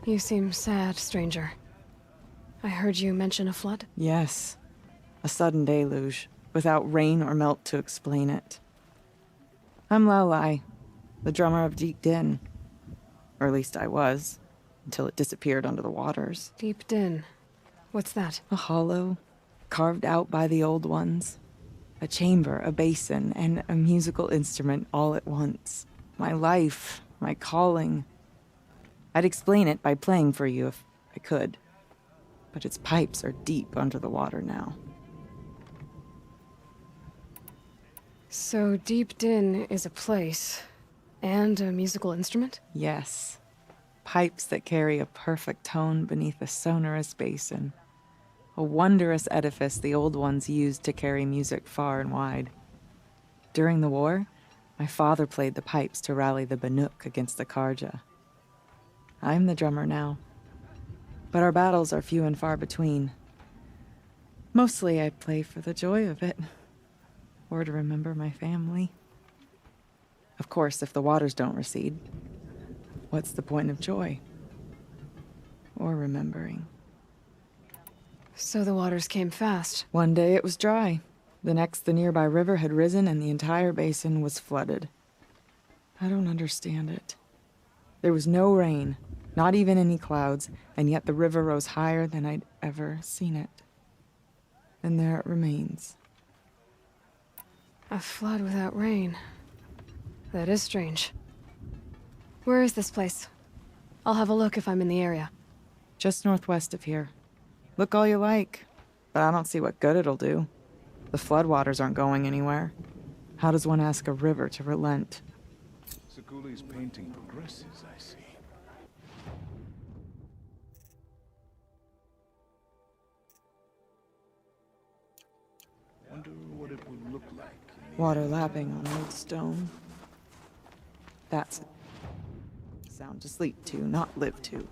You seem sad, stranger. I heard you mention a flood? Yes. A sudden deluge, without rain or melt to explain it. I'm Lao Lai, the drummer of Deep Din. Or at least I was, until it disappeared under the waters. Deep Din. What's that? A hollow, carved out by the old ones. A chamber, a basin, and a musical instrument all at once. My life, my calling. I'd explain it by playing for you if I could. But its pipes are deep under the water now. So Deep Din is a place, and a musical instrument? Yes. Pipes that carry a perfect tone beneath a sonorous basin. A wondrous edifice the old ones used to carry music far and wide. During the war, my father played the pipes to rally the Banuk against the Karja. I'm the drummer now. But our battles are few and far between. Mostly I play for the joy of it. Or to remember my family. Of course, if the waters don't recede, what's the point of joy? Or remembering? So the waters came fast. One day it was dry. The next, the nearby river had risen and the entire basin was flooded. I don't understand it. There was no rain, not even any clouds, and yet the river rose higher than I'd ever seen it. And there it remains. A flood without rain. That is strange. Where is this place? I'll have a look if I'm in the area. Just northwest of here. Look all you like, but I don't see what good it'll do. The floodwaters aren't going anywhere. How does one ask a river to relent? Sakuli's painting progresses, I see. Wonder what it would look like. Water lapping on old stone. That's it. Sound to sleep to, not live to.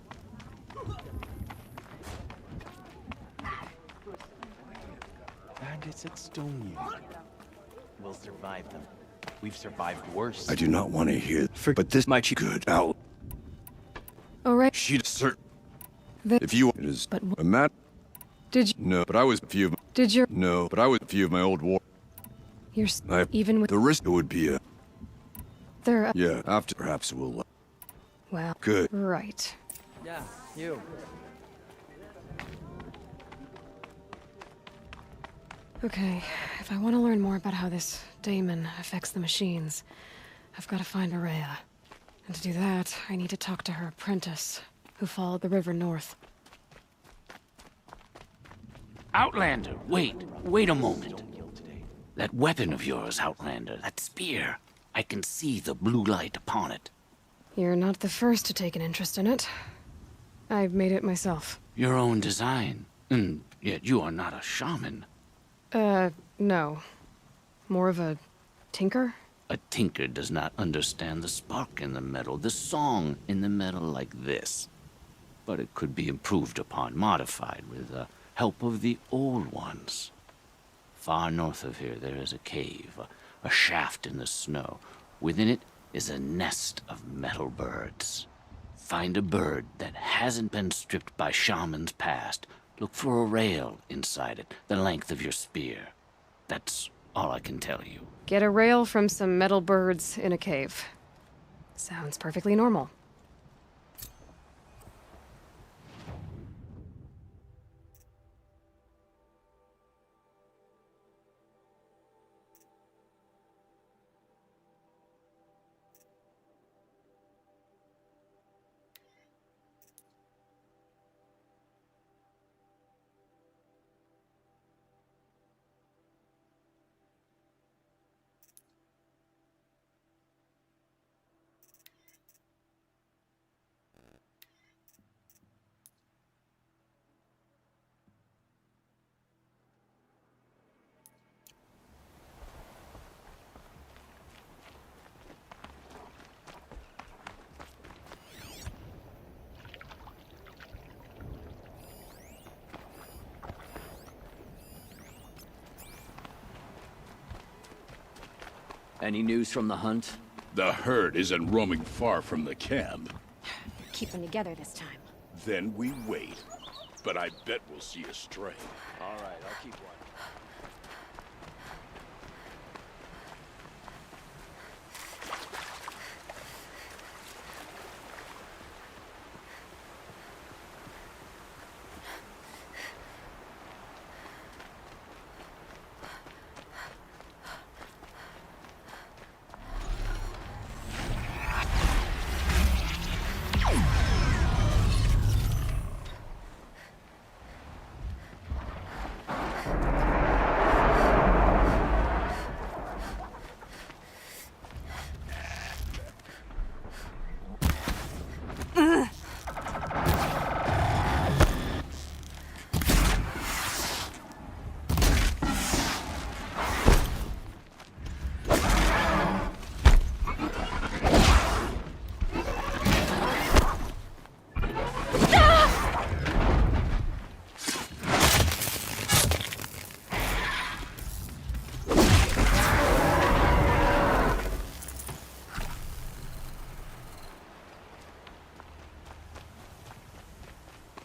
Bandits at Stone Union. We'll survive them. We've survived worse. I do not want to hear, but this might be good. Out. Oh, right. She's certain. The- If you it is But a mat. Did you... No, but I was a few of. Did your... No, but I was a few of my old war. You're... Even with... The risk would be a. They're... Yeah, after perhaps we'll. Well... Good. Right. Yeah, you. Okay, if I want to learn more about how this daemon affects the machines, I've got to find Araya. And to do that, I need to talk to her apprentice, who followed the river north. Outlander, wait a moment. That weapon of yours, Outlander, that spear, I can see the blue light upon it. You're not the first to take an interest in it. I've made it myself. Your own design, and yet you are not a shaman. No. More of a tinker? A tinker does not understand the spark in the metal, the song in the metal like this. But it could be improved upon, modified with the help of the old ones. Far north of here there is a cave, a shaft in the snow. Within it is a nest of metal birds. Find a bird that hasn't been stripped by shamans past. Look for a rail inside it, the length of your spear. That's all I can tell you. Get a rail from some metal birds in a cave. Sounds perfectly normal. Any news from the hunt? The herd isn't roaming far from the camp. Keep them together this time. Then we wait. But I bet we'll see a stray. All right, I'll keep one.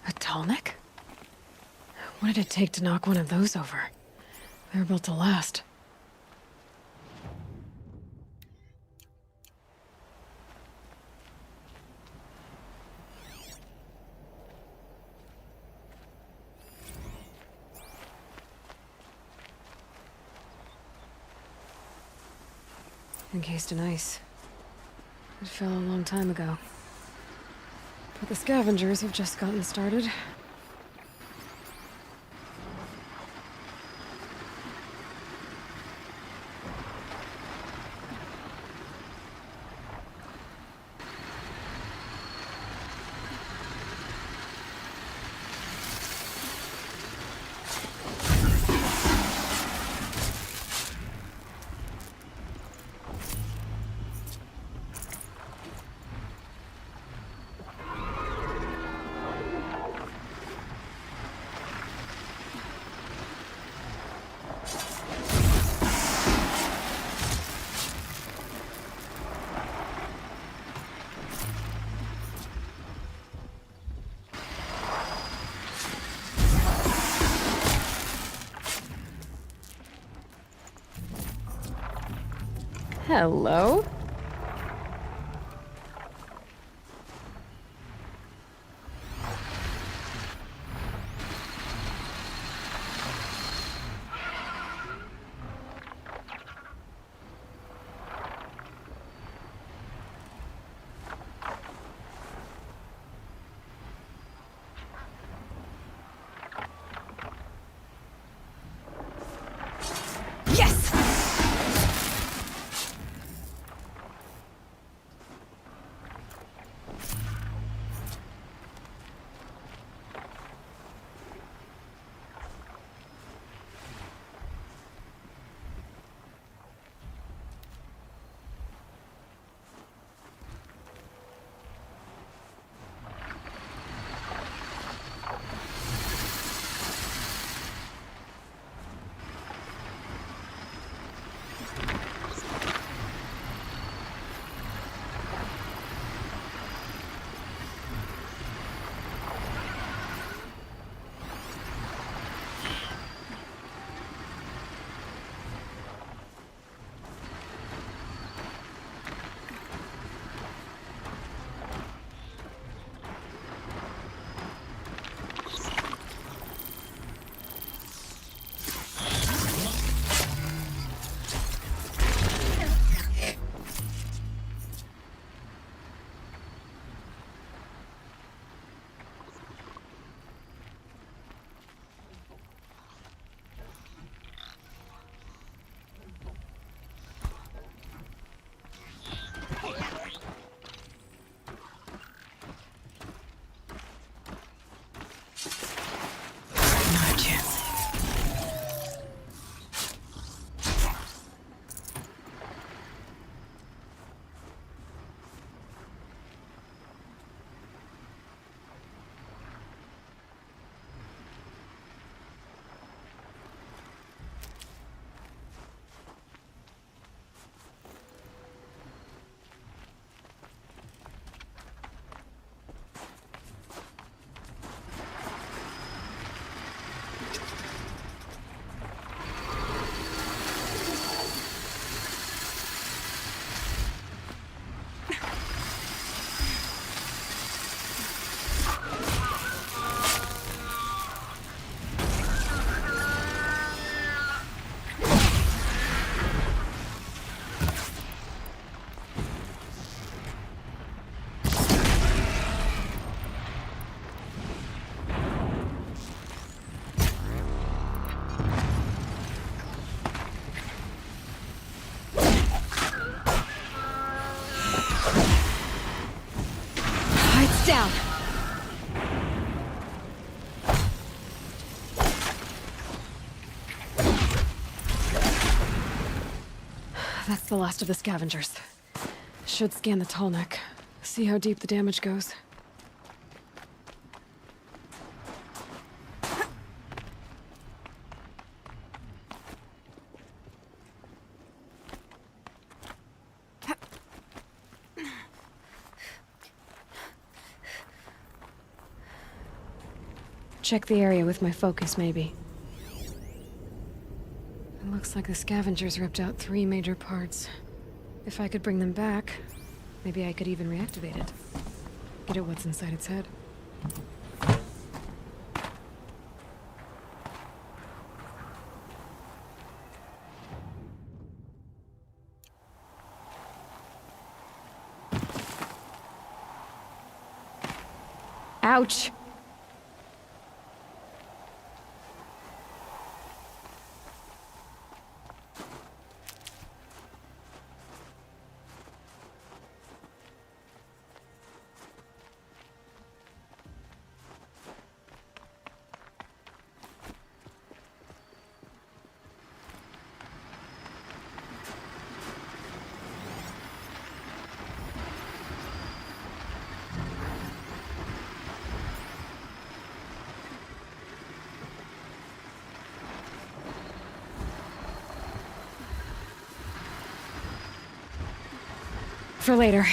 A Tallneck? What did it take to knock one of those over? They were built to last. Encased in ice. It fell a long time ago. But the scavengers have just gotten started. Hello? That's the last of the scavengers. Should scan the tall neck. See how deep the damage goes. Check the area with my focus, maybe. It looks like the scavengers ripped out 3 major parts. If I could bring them back, maybe I could even reactivate it. Get at what's inside its head. Ouch! For later.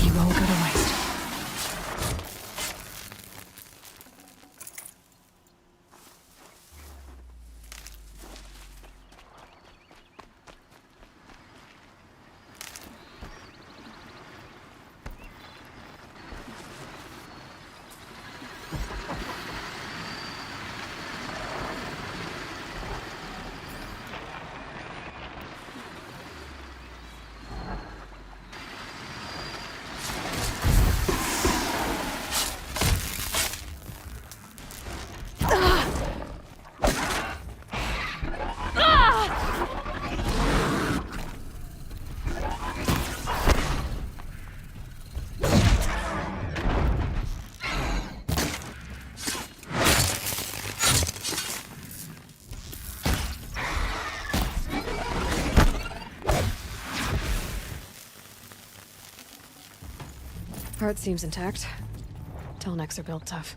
He won't go to waste. Part seems intact. Telnecks are built tough.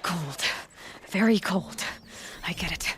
Cold. Very cold. I get it.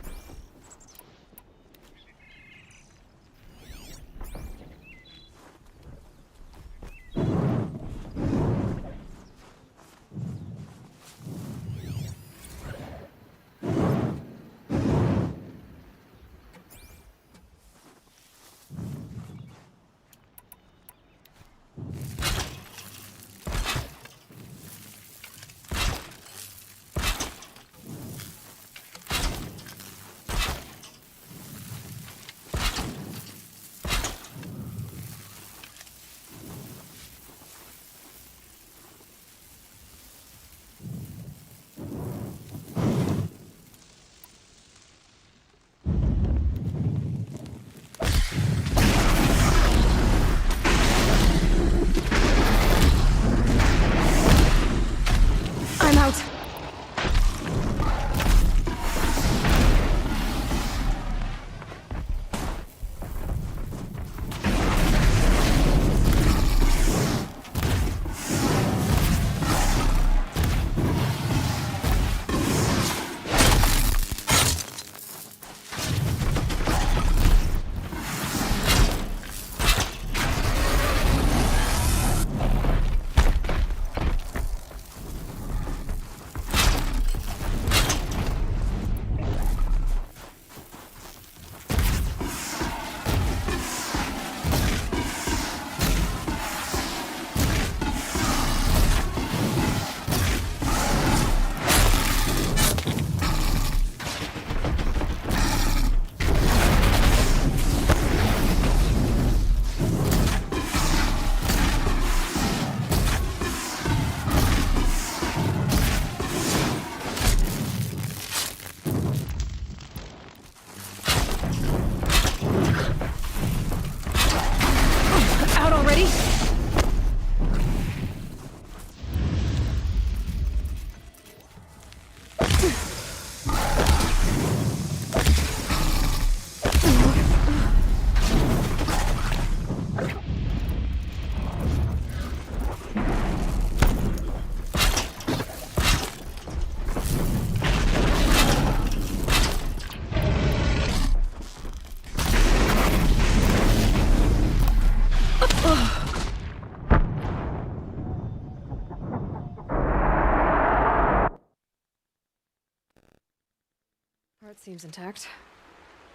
seems intact.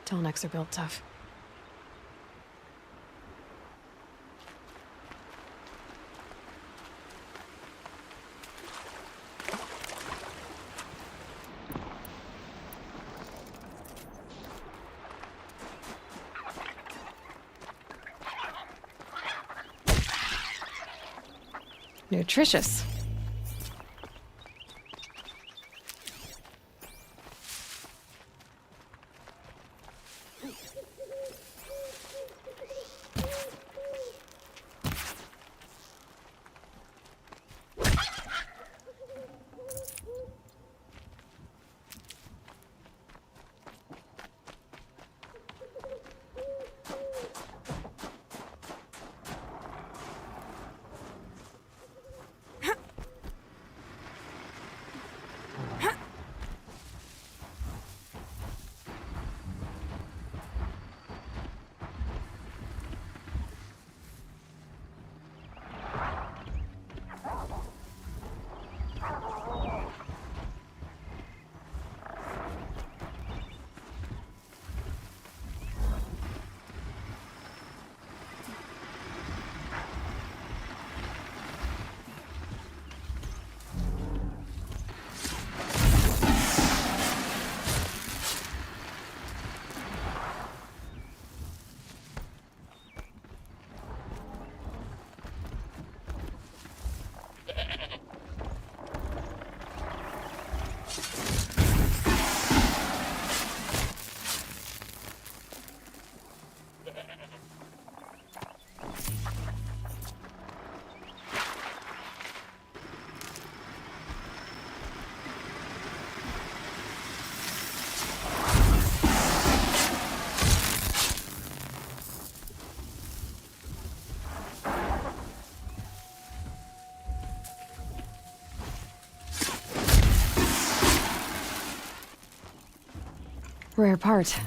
Tallnecks are built tough. Nutritious. Rare part.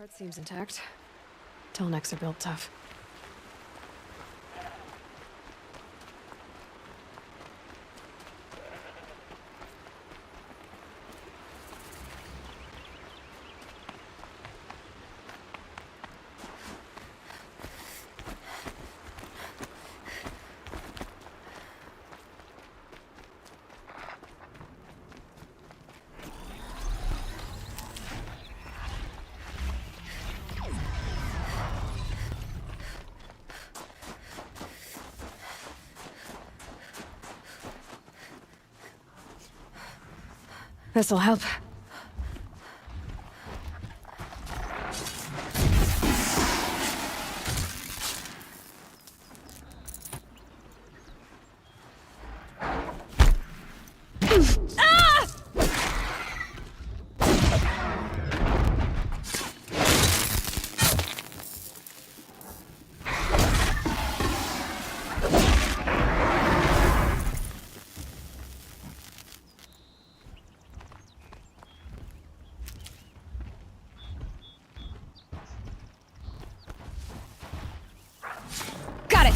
part seems intact. Tallnecks are built tough. This'll help. Got it!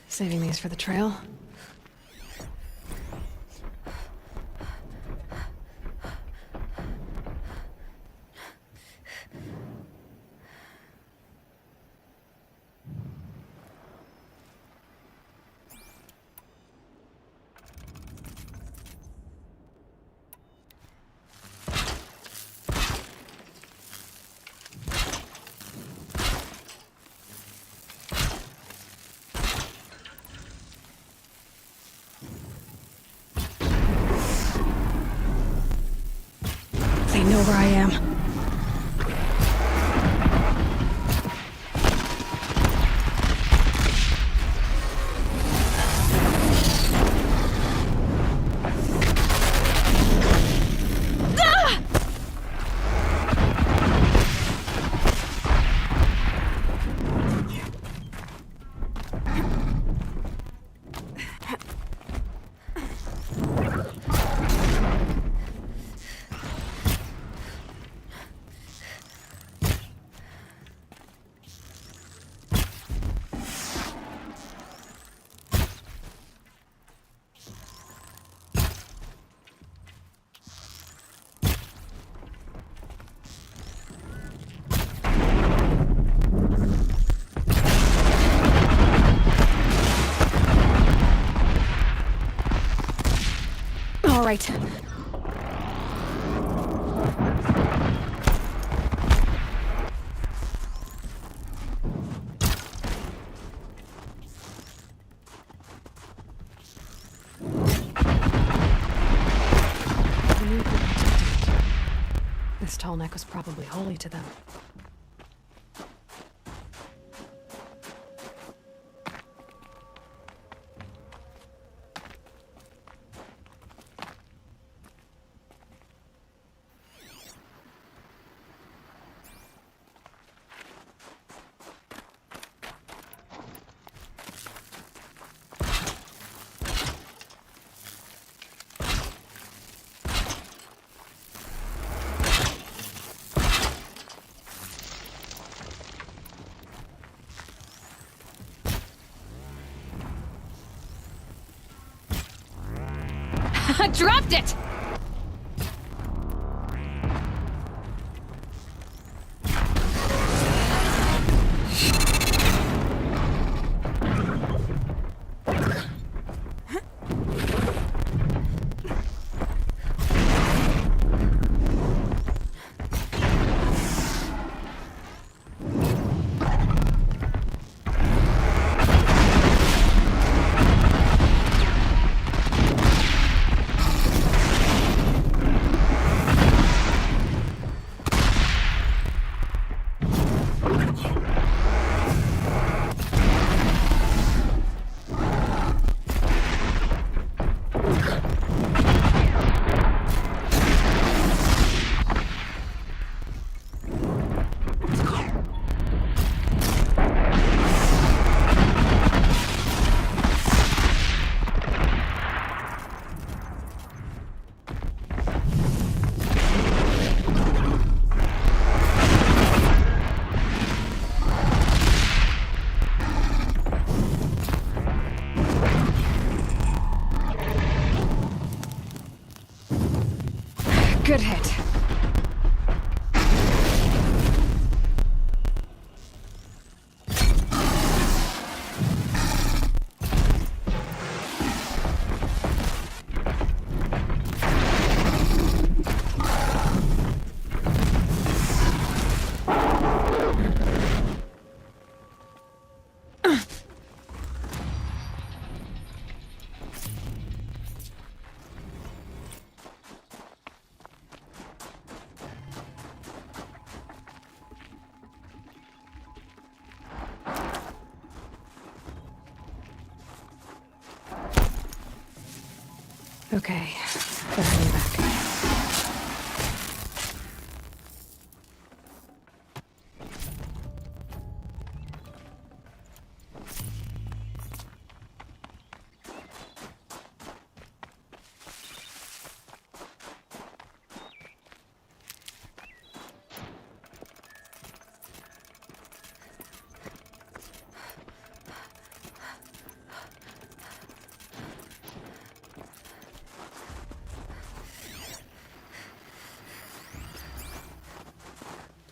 Saving these for the trail. They know where I am. All right. This tall neck was probably holy to them. Dropped it! Good hit. Okay, better hurry back.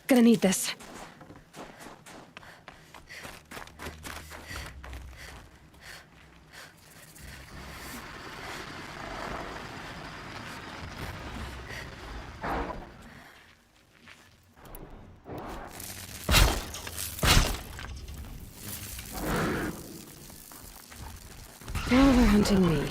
Gonna need this. Now they're hunting me.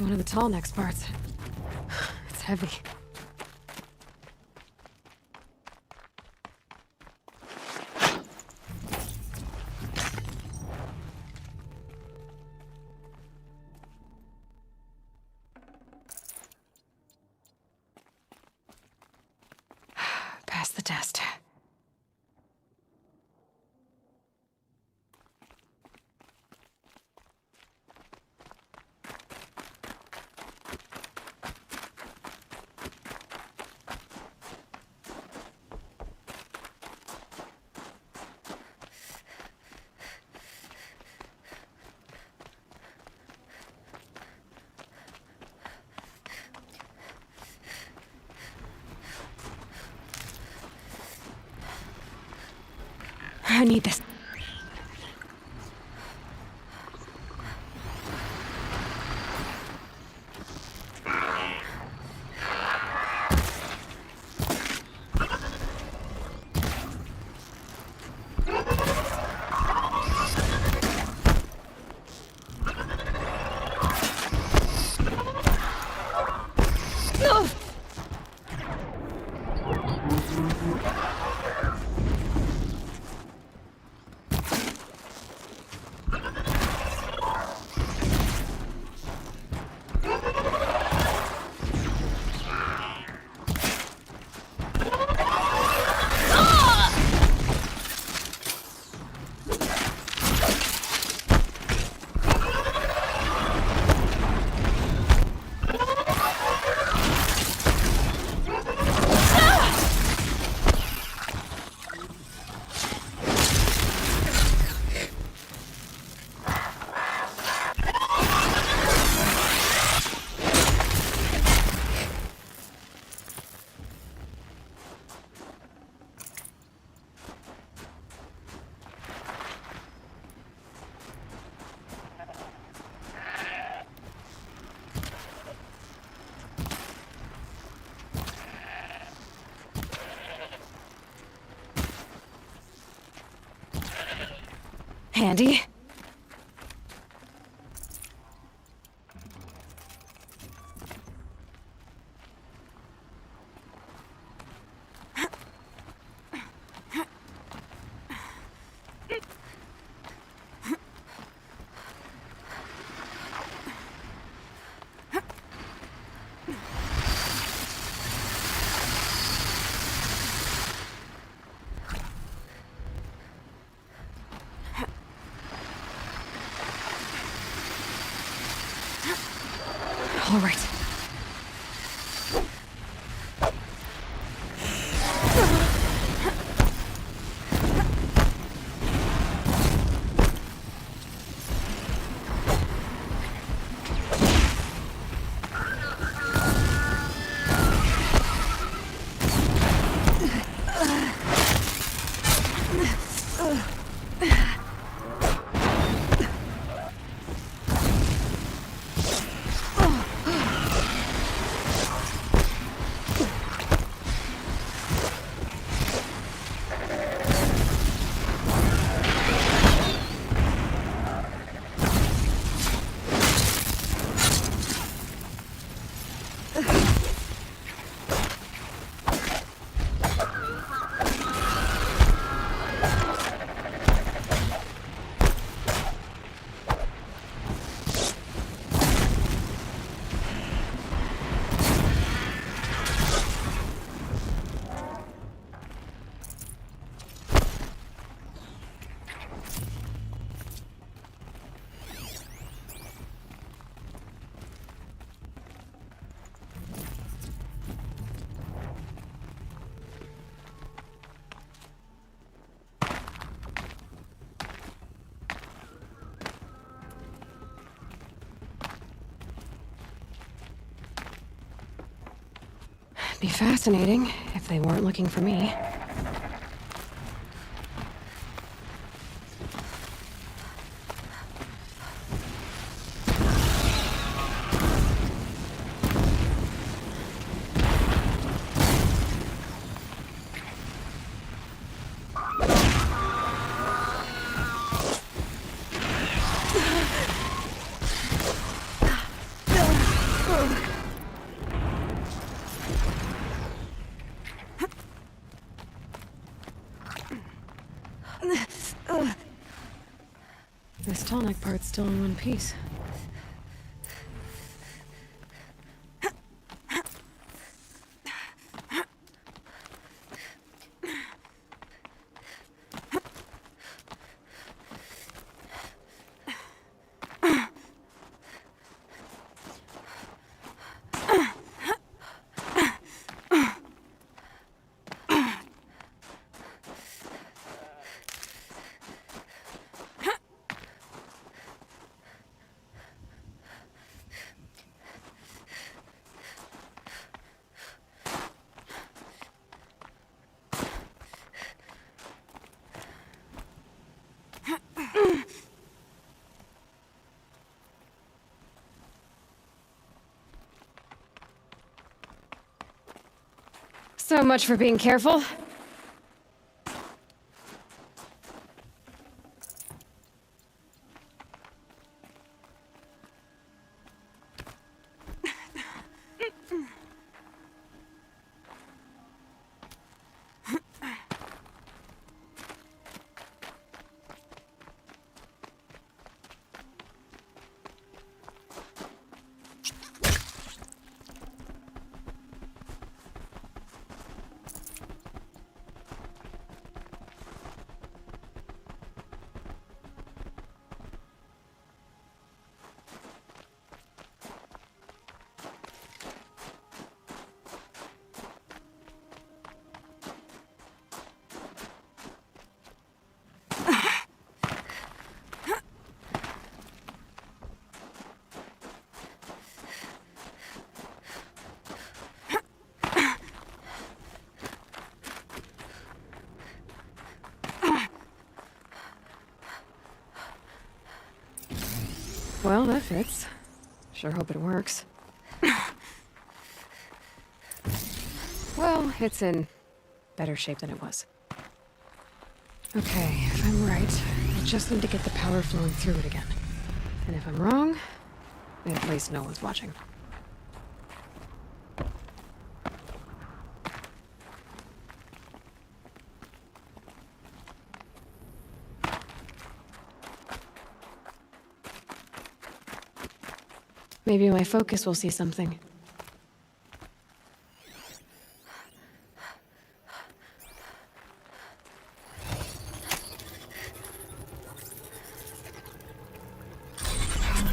One of the tall neck parts. It's heavy. Pass the test. I need this. Handy. All right. Be fascinating if they weren't looking for me. This tonic part's still in one piece. So much for being careful. Well, that fits. Sure hope it works. Well, it's in better shape than it was. Okay, if I'm right, I just need to get the power flowing through it again. And if I'm wrong, at least no one's watching. Maybe my focus will see something.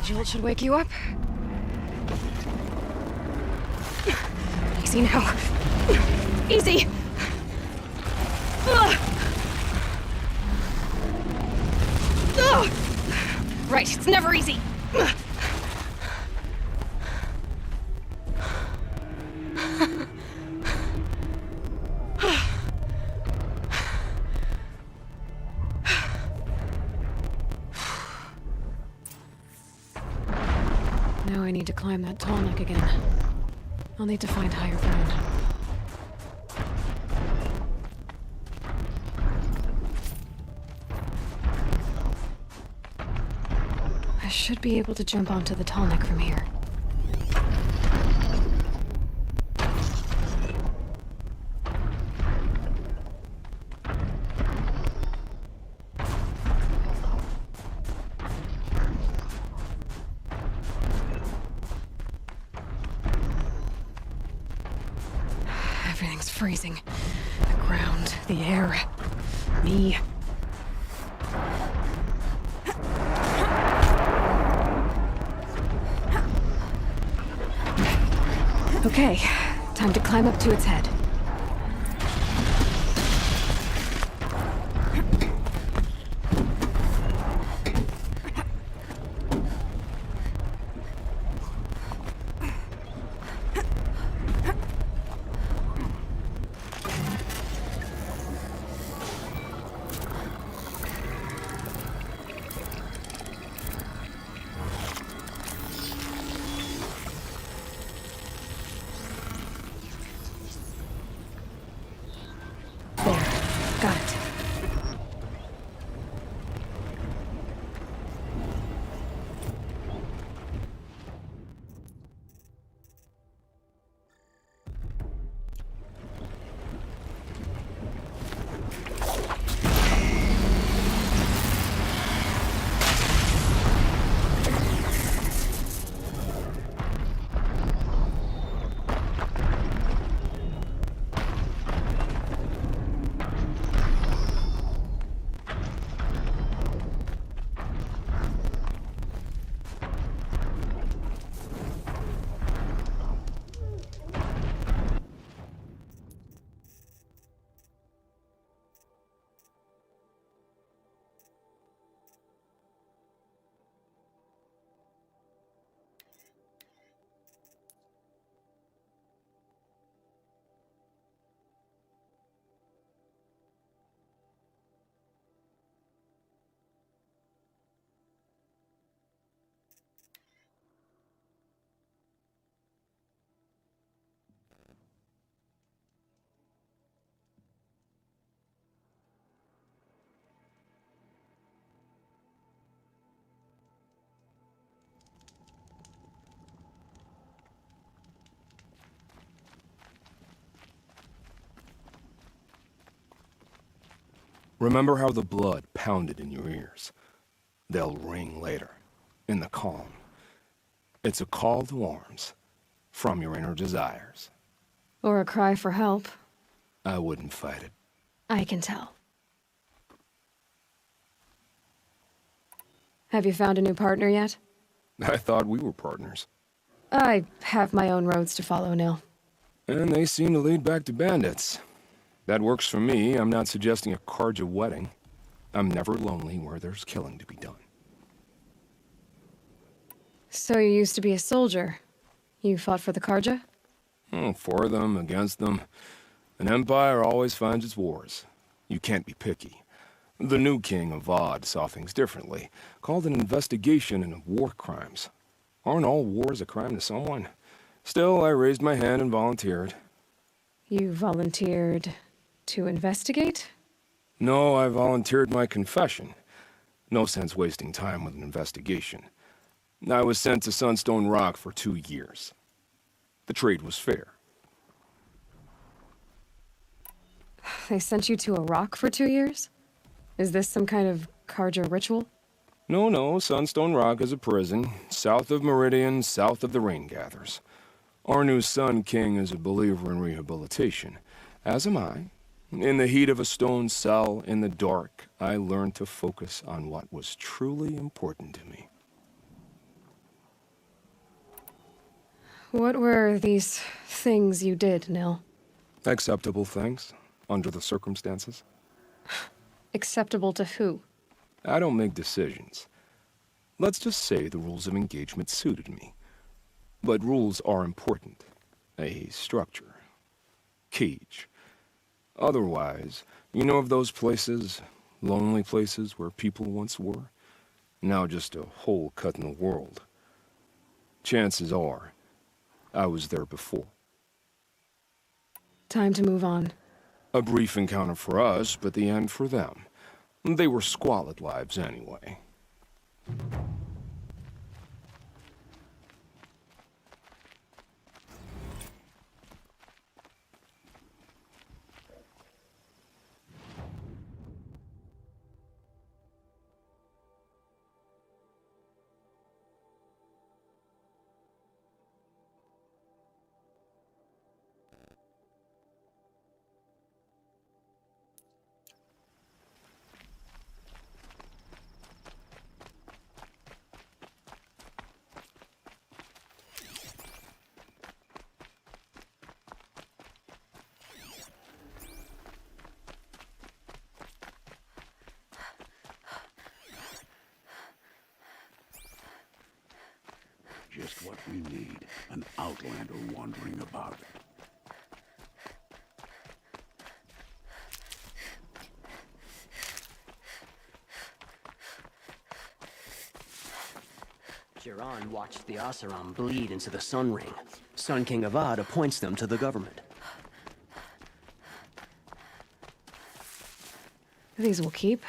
Jolt should wake you up. Easy now. Easy! Ugh. Ugh. Right, it's never easy. Now I need to climb that tall neck again. I'll need to find higher ground. I should be able to jump onto the tall neck from here. Everything's freezing. The ground, the air, me. Okay, time to climb up to its head. Got it. Remember how the blood pounded in your ears? They'll ring later, in the calm. It's a call to arms, from your inner desires. Or a cry for help. I wouldn't fight it. I can tell. Have you found a new partner yet? I thought we were partners. I have my own roads to follow, Nil. And they seem to lead back to bandits. That works for me. I'm not suggesting a Karja wedding. I'm never lonely where there's killing to be done. So you used to be a soldier. You fought for the Karja? For them, against them. An empire always finds its wars. You can't be picky. The new king of Vod saw things differently. Called an investigation into war crimes. Aren't all wars a crime to someone? Still, I raised my hand and volunteered. You volunteered to investigate? No, I volunteered my confession. No sense wasting time with an investigation. I was sent to Sunstone Rock for 2 years. The trade was fair. They sent you to a rock for 2 years? Is this some kind of Karja ritual? No, Sunstone Rock is a prison, south of Meridian, south of the Rain Gatherers. Our new Sun King is a believer in rehabilitation, as am I. In the heat of a stone cell, in the dark, I learned to focus on what was truly important to me. What were these things you did, Nil? Acceptable things, under the circumstances. Acceptable to who? I don't make decisions. Let's just say the rules of engagement suited me. But rules are important. A structure. Cage. Otherwise, you know of those places, lonely places where people once were? Now just a hole cut in the world. Chances are, I was there before. Time to move on. A brief encounter for us, but the end for them. They were squalid lives anyway. Just what we need. An outlander wandering about. Jiran watched the Asaram bleed into the Sun Ring. Sun King Avad appoints them to the government. These will keep.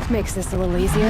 Makes this a little easier.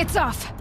It's off!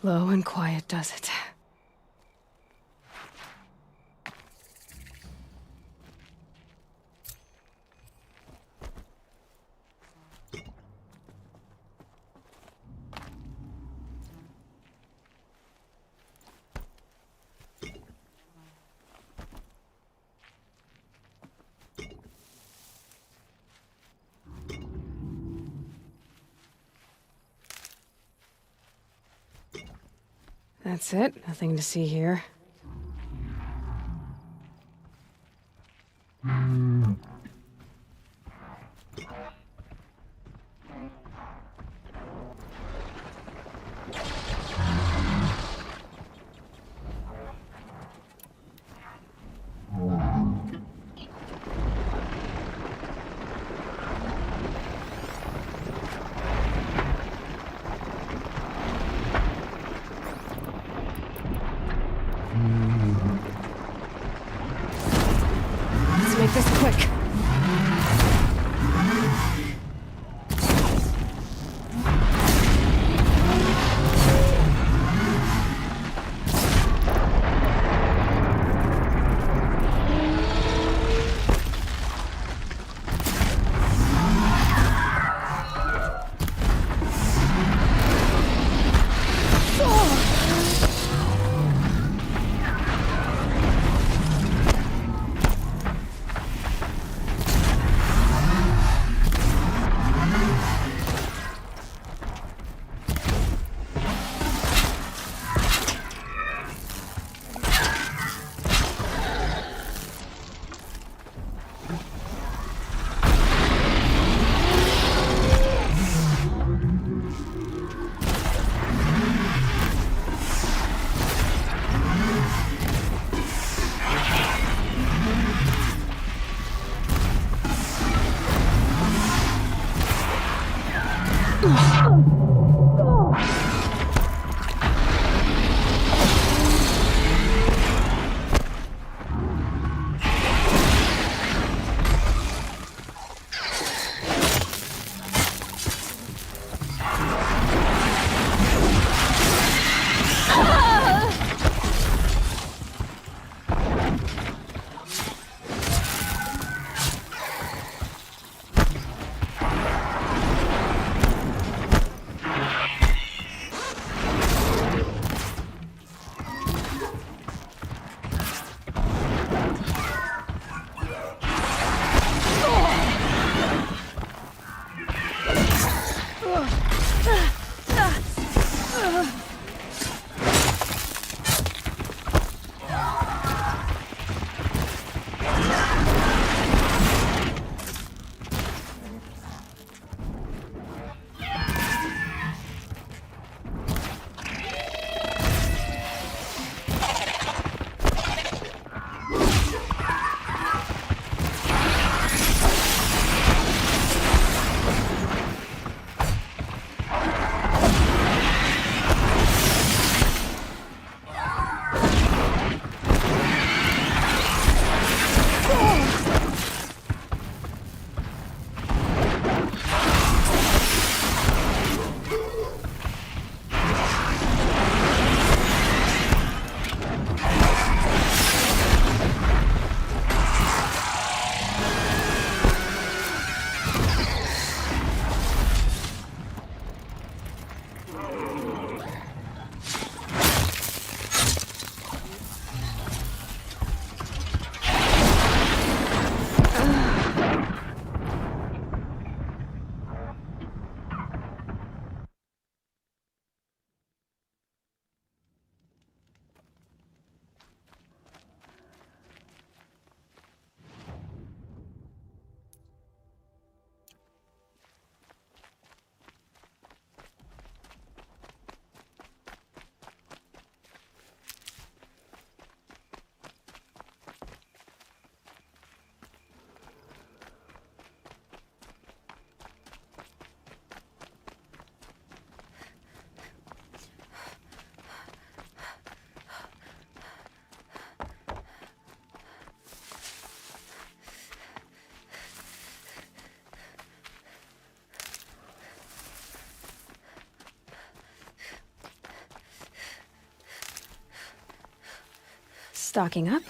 Low and quiet does it. That's it. Nothing to see here. Let's make this quick. Stocking up.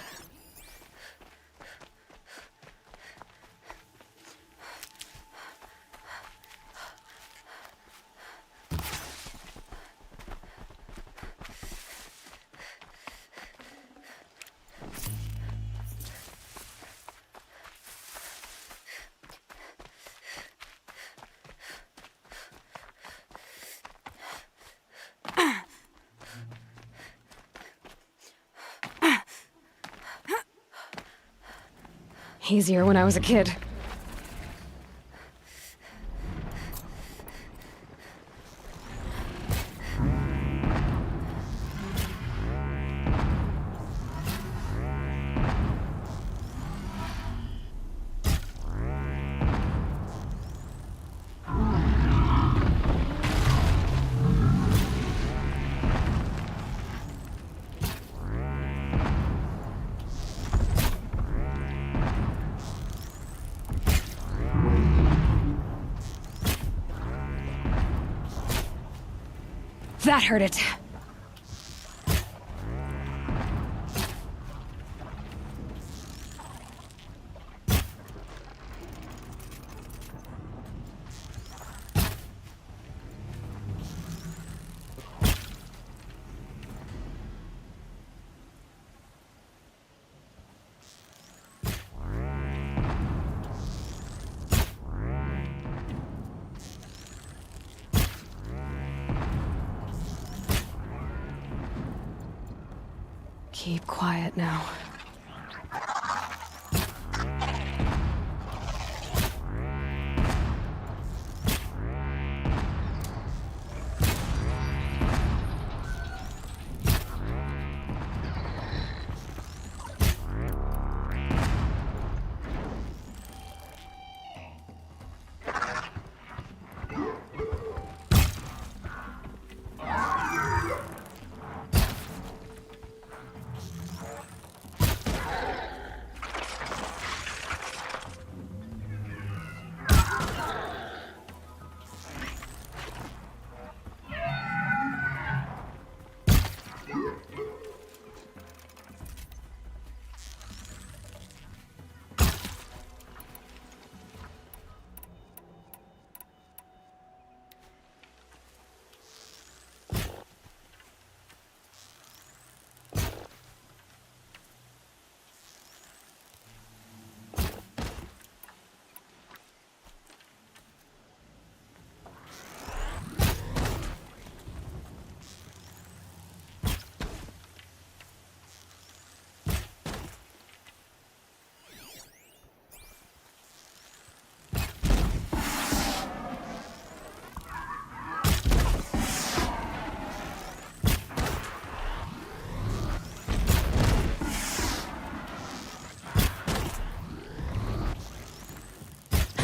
Easier when I was a kid. That hurt it. Keep quiet now.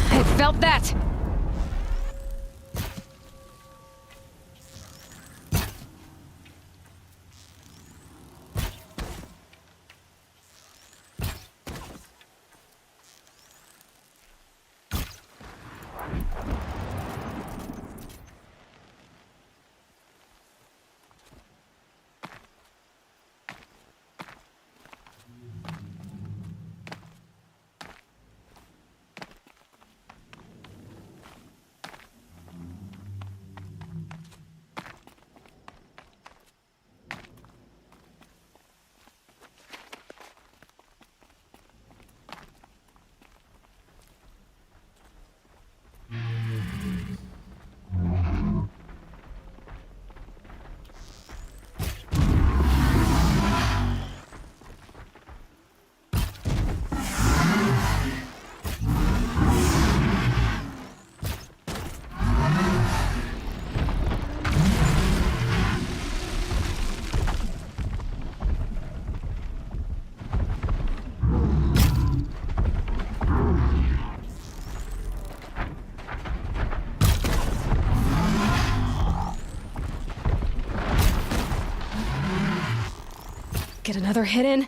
I felt that! Get another hit in?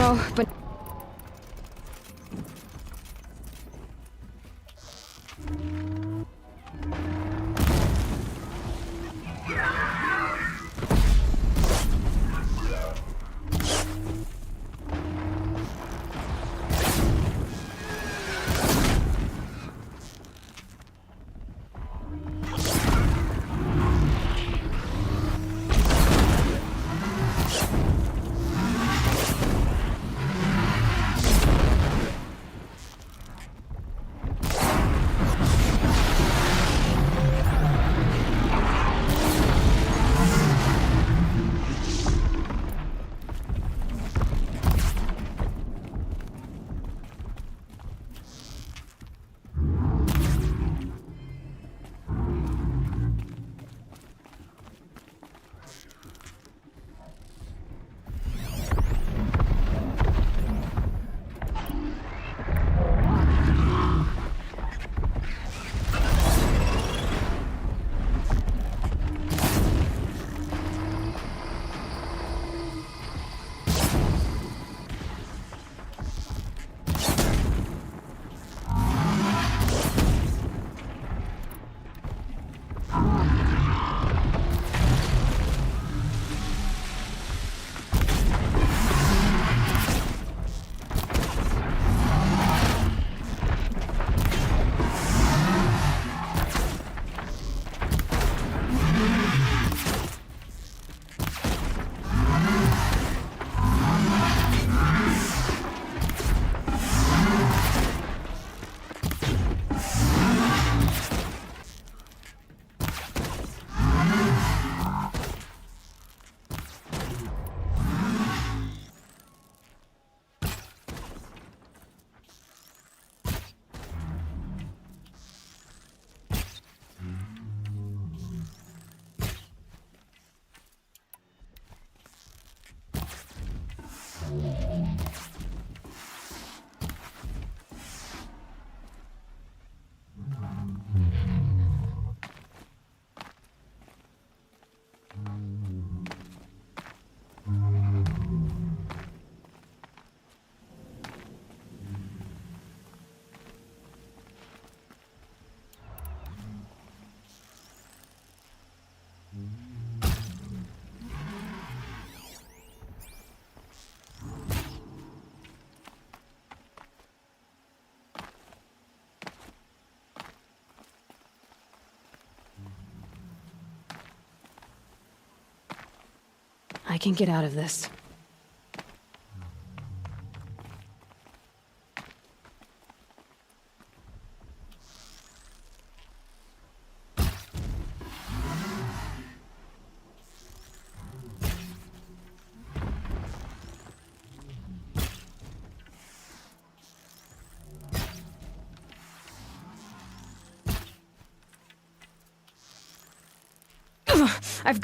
know, but... I can get out of this. I've...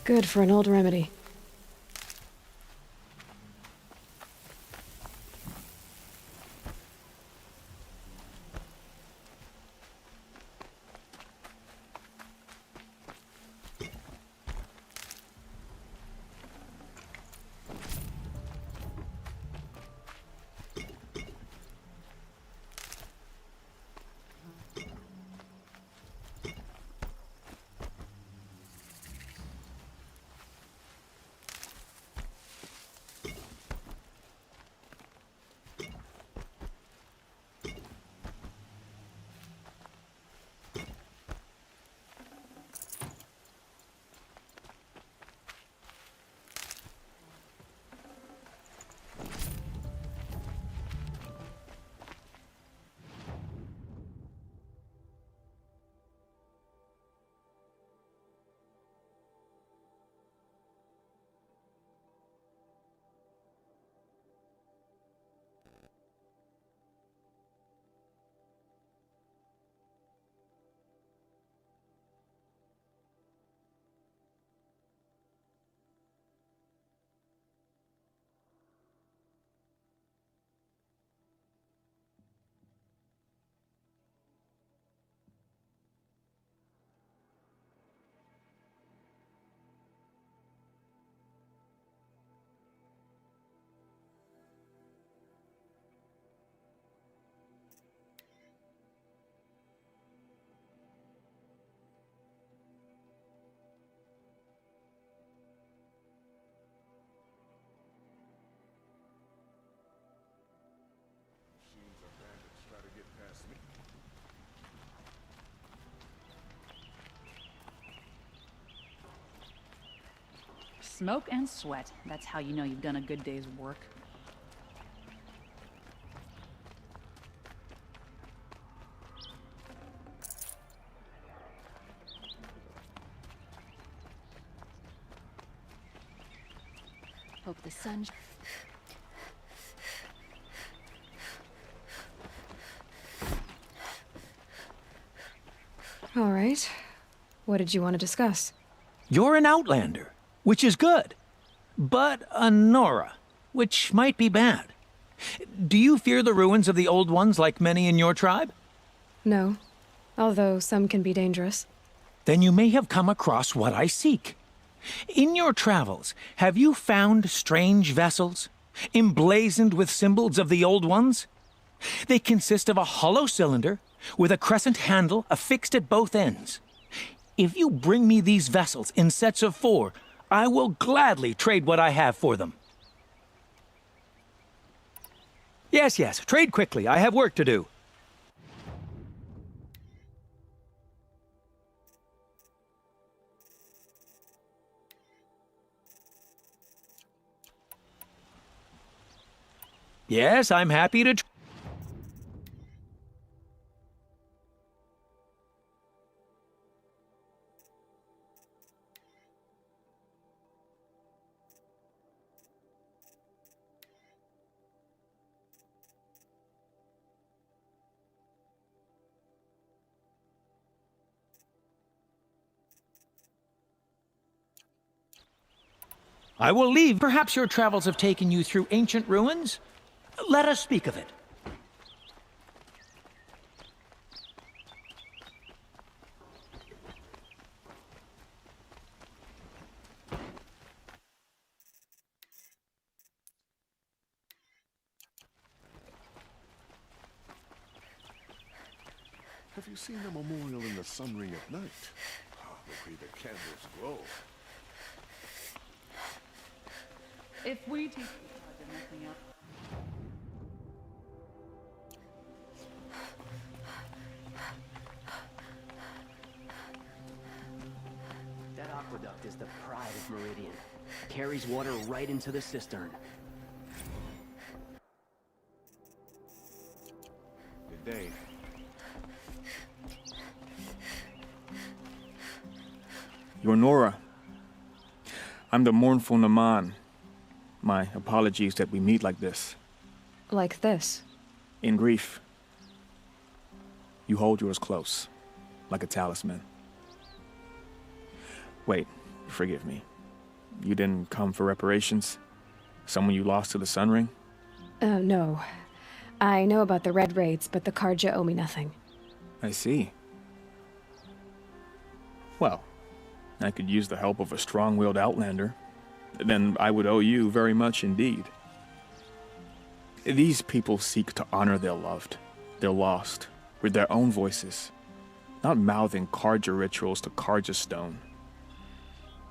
Good for an old remedy. Smoke and sweat. That's how you know you've done a good day's work. Hope the sun... All right. What did you want to discuss? You're an outlander, which is good. But a Nora, which might be bad. Do you fear the ruins of the Old Ones like many in your tribe? No. Although some can be dangerous. Then you may have come across what I seek. In your travels, have you found strange vessels, emblazoned with symbols of the Old Ones? They consist of a hollow cylinder with a crescent handle affixed at both ends. If you bring me these vessels in sets of 4, I will gladly trade what I have for them. Yes, trade quickly. I have work to do. Yes, I'm happy to... I will leave. Perhaps your travels have taken you through ancient ruins? Let us speak of it. Have you seen the memorial in the sun ring at night? The way the candles glow. If we teach nothing else. That aqueduct is the pride of Meridian. Carries water right into the cistern. Good day. You're Nora. I'm the mournful Naman. My apologies that we meet like this. Like this? In grief. You hold yours close, like a talisman. Wait, forgive me. You didn't come for reparations? Someone you lost to the Sun Ring? No. I know about the Red Raids, but the Karja owe me nothing. I see. Well, I could use the help of a strong-willed outlander. Then I would owe you very much indeed. These people seek to honor their loved, their lost, with their own voices, not mouthing Karja rituals to Karja stone.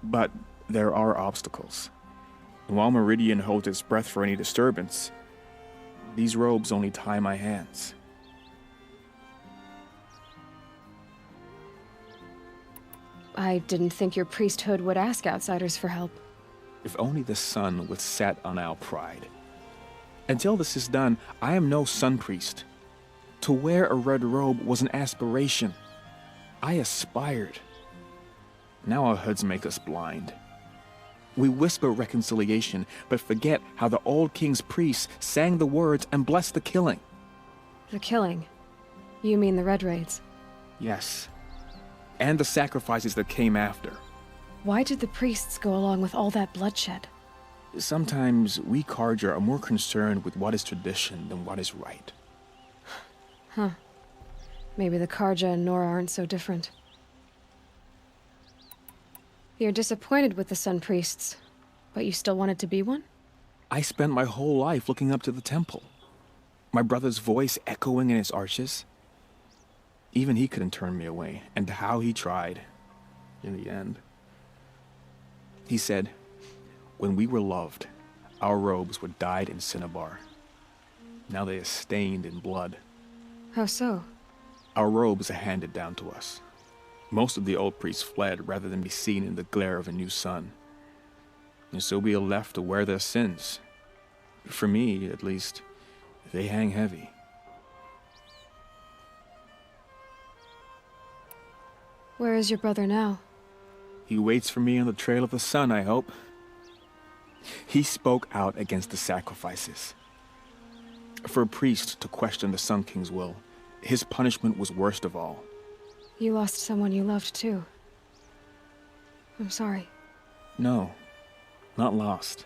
But there are obstacles. And while Meridian holds its breath for any disturbance, these robes only tie my hands. I didn't think your priesthood would ask outsiders for help. If only the sun would set on our pride. Until this is done, I am no sun priest. To wear a red robe was an aspiration. I aspired. Now our hoods make us blind. We whisper reconciliation, but forget how the old king's priests sang the words and blessed the killing. The killing? You mean the Red Raids? Yes. And the sacrifices that came after. Why did the priests go along with all that bloodshed? Sometimes we Karja are more concerned with what is tradition than what is right. Huh. Maybe the Karja and Nora aren't so different. You're disappointed with the Sun Priests, but you still wanted to be one? I spent my whole life looking up to the temple. My brother's voice echoing in its arches. Even he couldn't turn me away, and how he tried, in the end. He said, when we were loved, our robes were dyed in cinnabar. Now they are stained in blood. How so? Our robes are handed down to us. Most of the old priests fled rather than be seen in the glare of a new sun. and so we are left to wear their sins. For me, at least, they hang heavy. Where is your brother now? He waits for me on the trail of the sun, I hope. He spoke out against the sacrifices. For a priest to question the Sun King's will, his punishment was worst of all. You lost someone you loved, too. I'm sorry. No, not lost.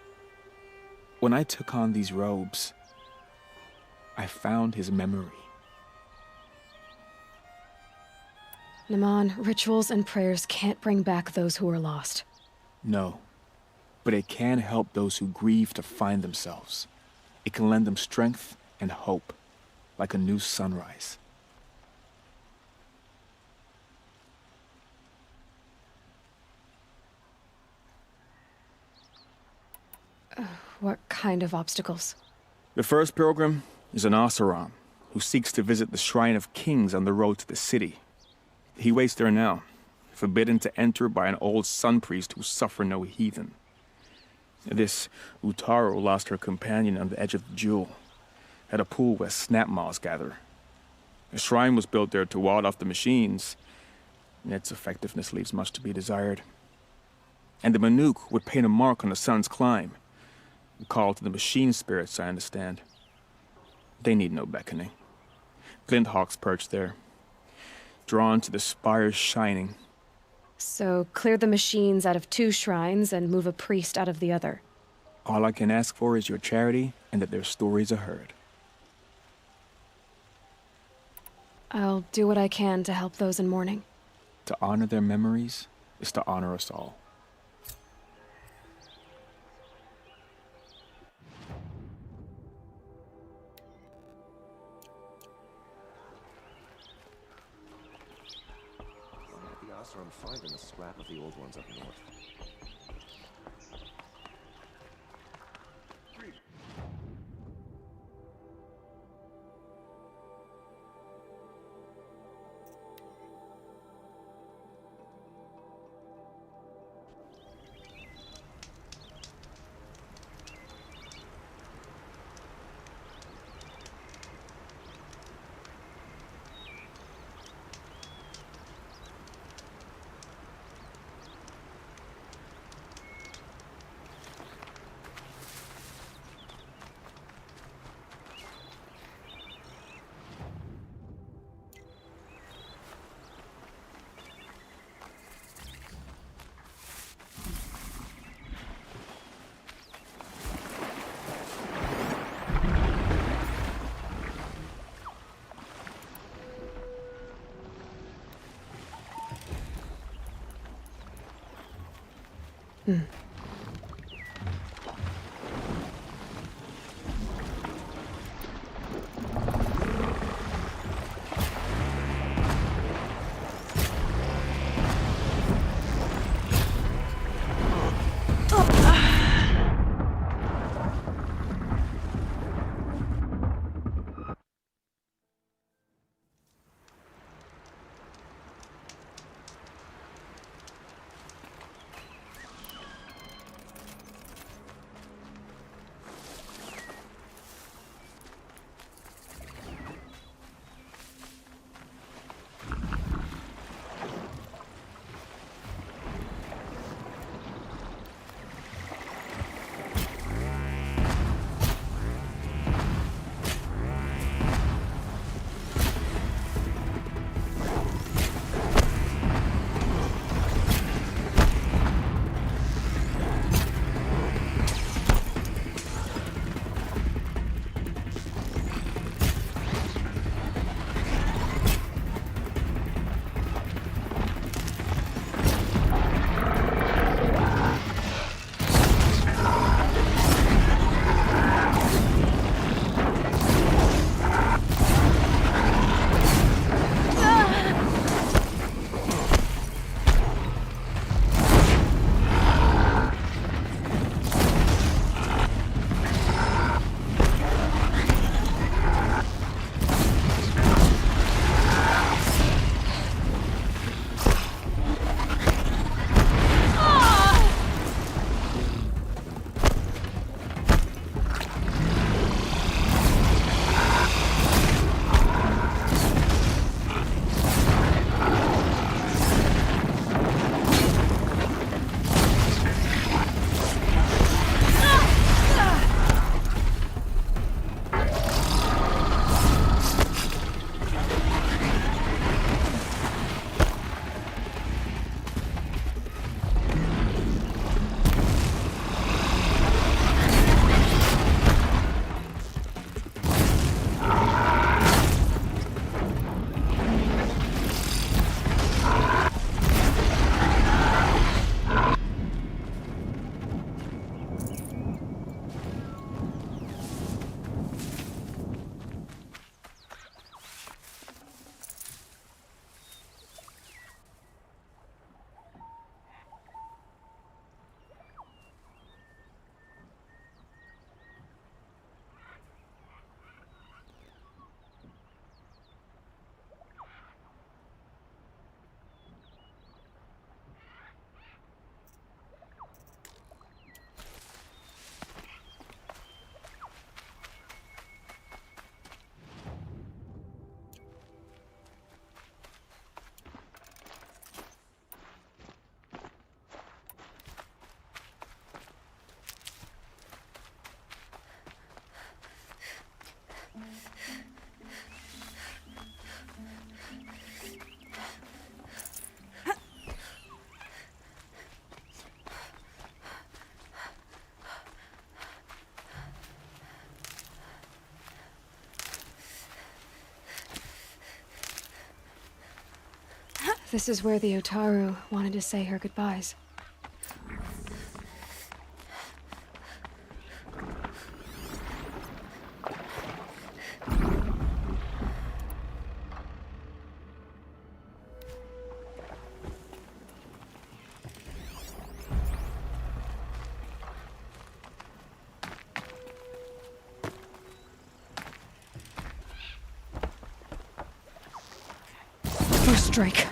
When I took on these robes, I found his memory. Naman, rituals and prayers can't bring back those who are lost. No, but it can help those who grieve to find themselves. It can lend them strength and hope, like a new sunrise. What kind of obstacles? The first pilgrim is an Oseram who seeks to visit the Shrine of Kings on the road to the city. He waits there now, forbidden to enter by an old sun priest who suffer no heathen. This Utaro lost her companion on the edge of the jewel, at a pool where snap moths gather. A shrine was built there to ward off the machines, and its effectiveness leaves much to be desired. And the Manuk would paint a mark on the sun's climb, a call to the machine spirits, I understand. They need no beckoning. Glinthawks perch there, drawn to the spire's shining. So, clear the machines out of 2 shrines and move a priest out of the other. All I can ask for is your charity and that their stories are heard. I'll do what I can to help those in mourning. To honor their memories is to honor us all. The Oseram finding a scrap of the old ones up north. This is where the Otaru wanted to say her goodbyes. First strike.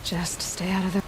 Just stay out of the...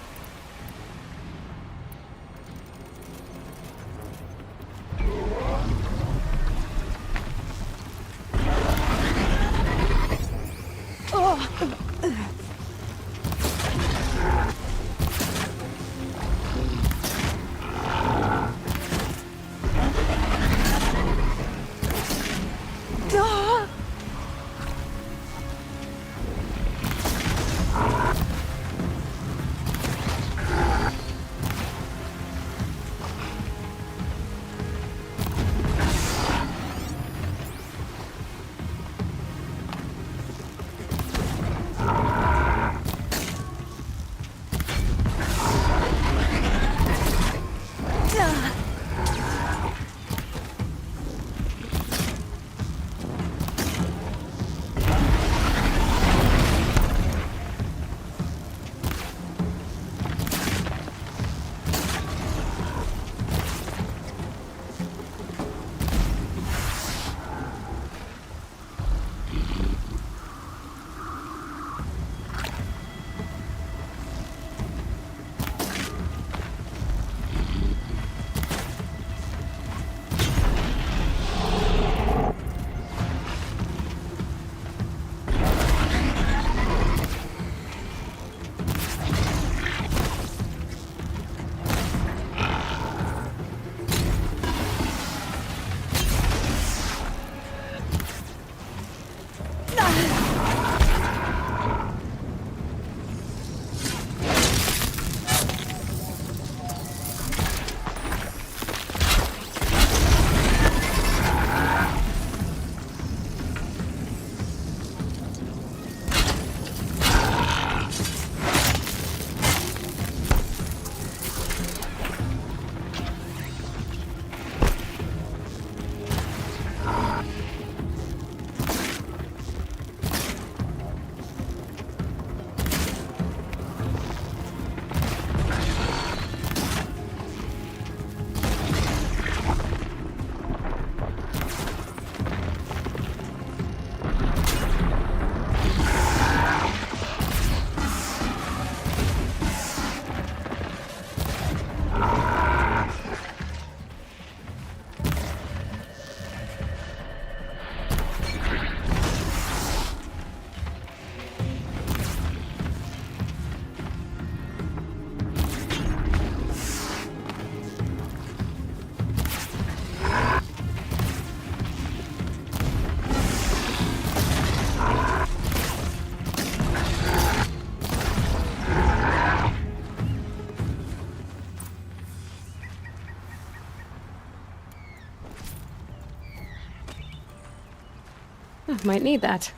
Might need that.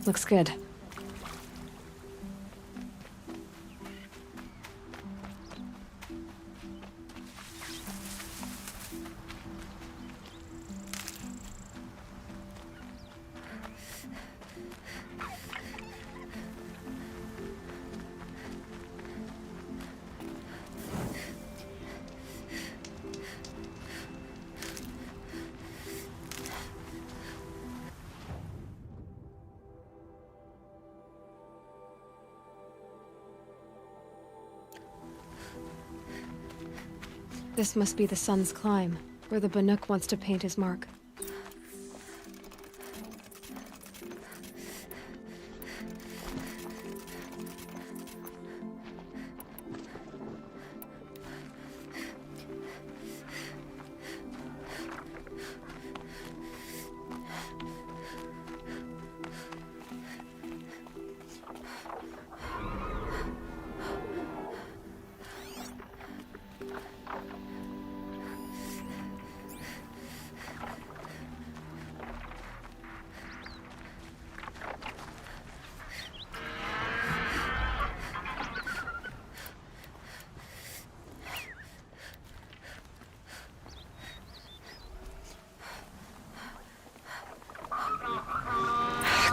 Looks good. This must be the sun's climb, where the Banuk wants to paint his mark.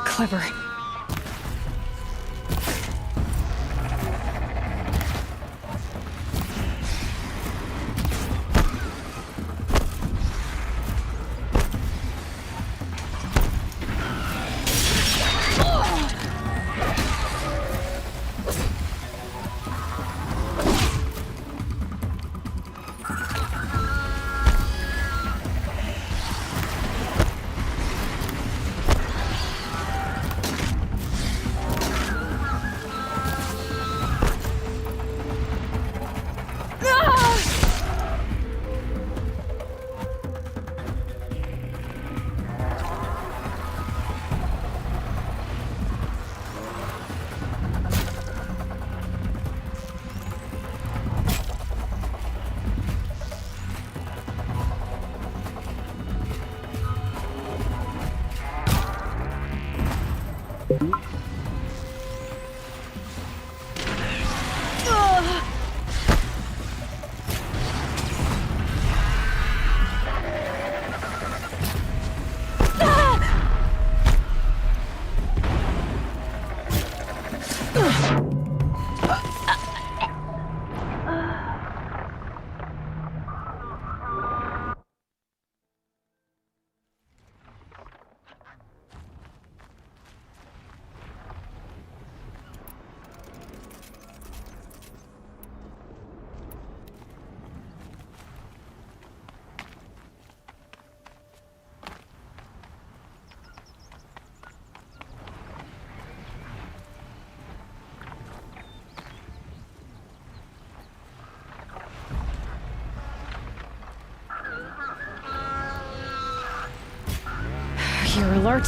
Clever. You're alert.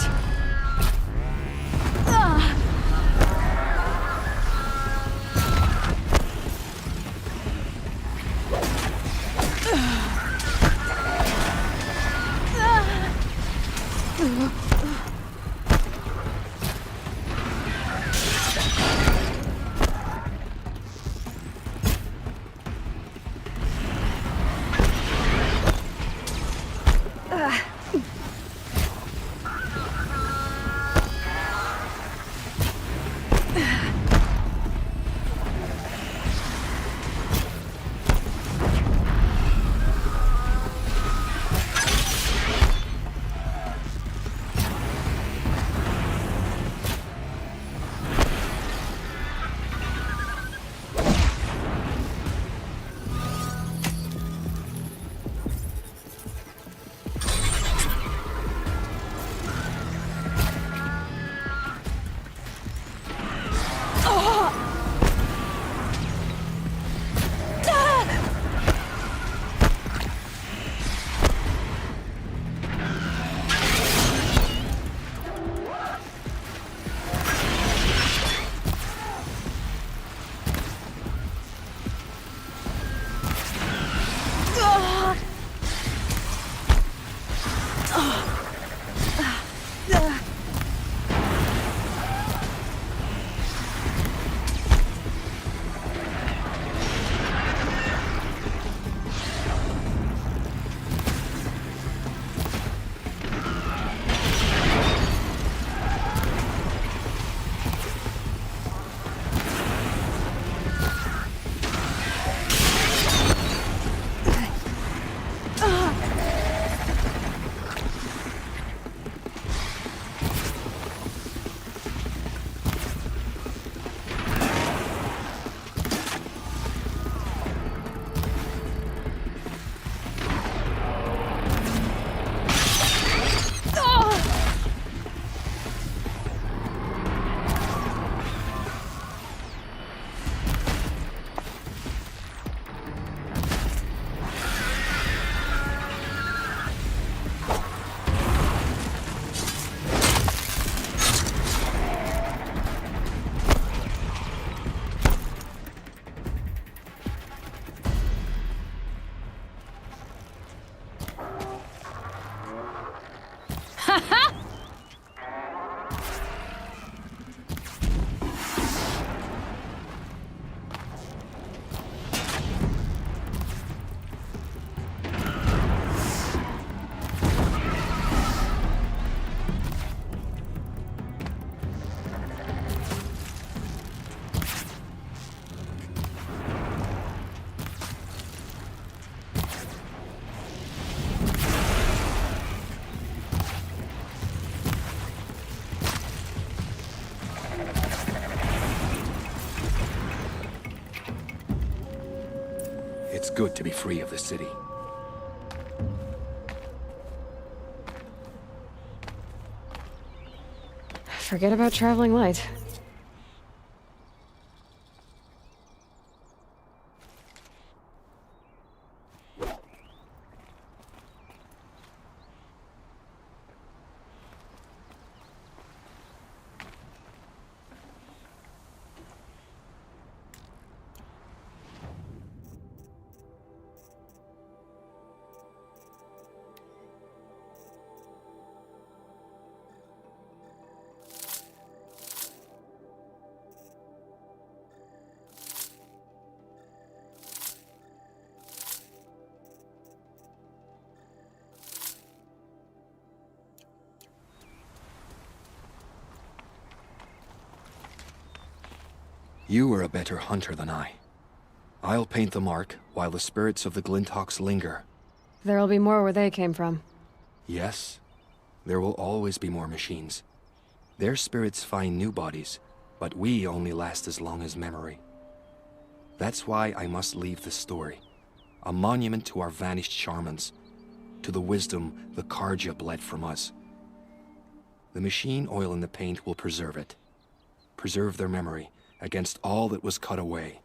good to be free of the city. Forget about traveling light. You are a better hunter than I. I'll paint the mark while the spirits of the Glinthawks linger. There'll be more where they came from. Yes, there will always be more machines. Their spirits find new bodies, but we only last as long as memory. That's why I must leave this story. A monument to our vanished shamans, to the wisdom the Karja bled from us. The machine oil in the paint will preserve it. Preserve their memory against all that was cut away.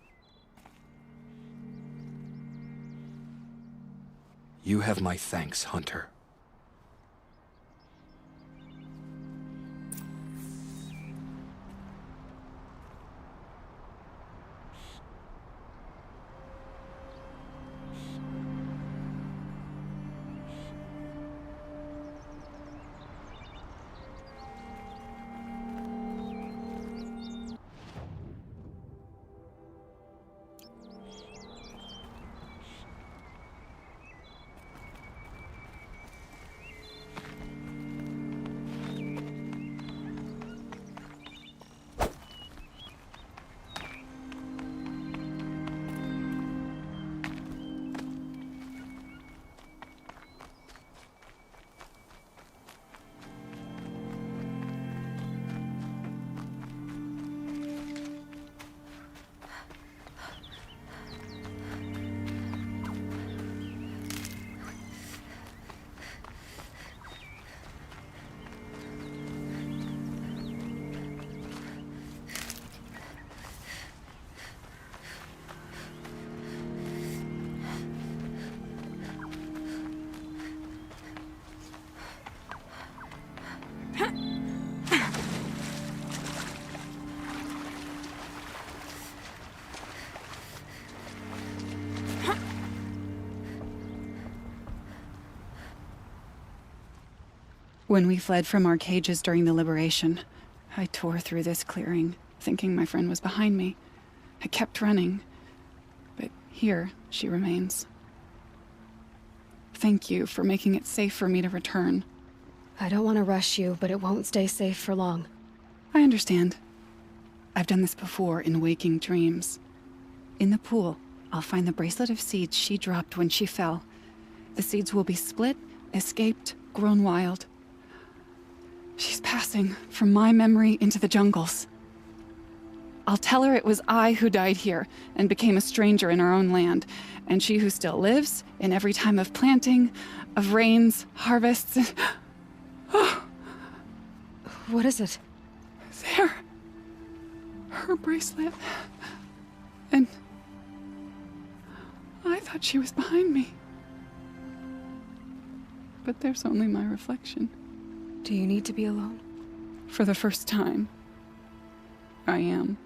You have my thanks, Hunter. When we fled from our cages during the liberation, I tore through this clearing, thinking my friend was behind me. I kept running, but here she remains. Thank you for making it safe for me to return. I don't want to rush you, but it won't stay safe for long. I understand. I've done this before in waking dreams. In the pool, I'll find the bracelet of seeds she dropped when she fell. The seeds will be split, escaped, grown wild. She's passing from my memory into the jungles. I'll tell her it was I who died here and became a stranger in our own land, and she who still lives in every time of planting, of rains, harvests, and... What is it? There. Her bracelet. And... I thought she was behind me. But there's only my reflection. Do you need to be alone? For the first time, I am.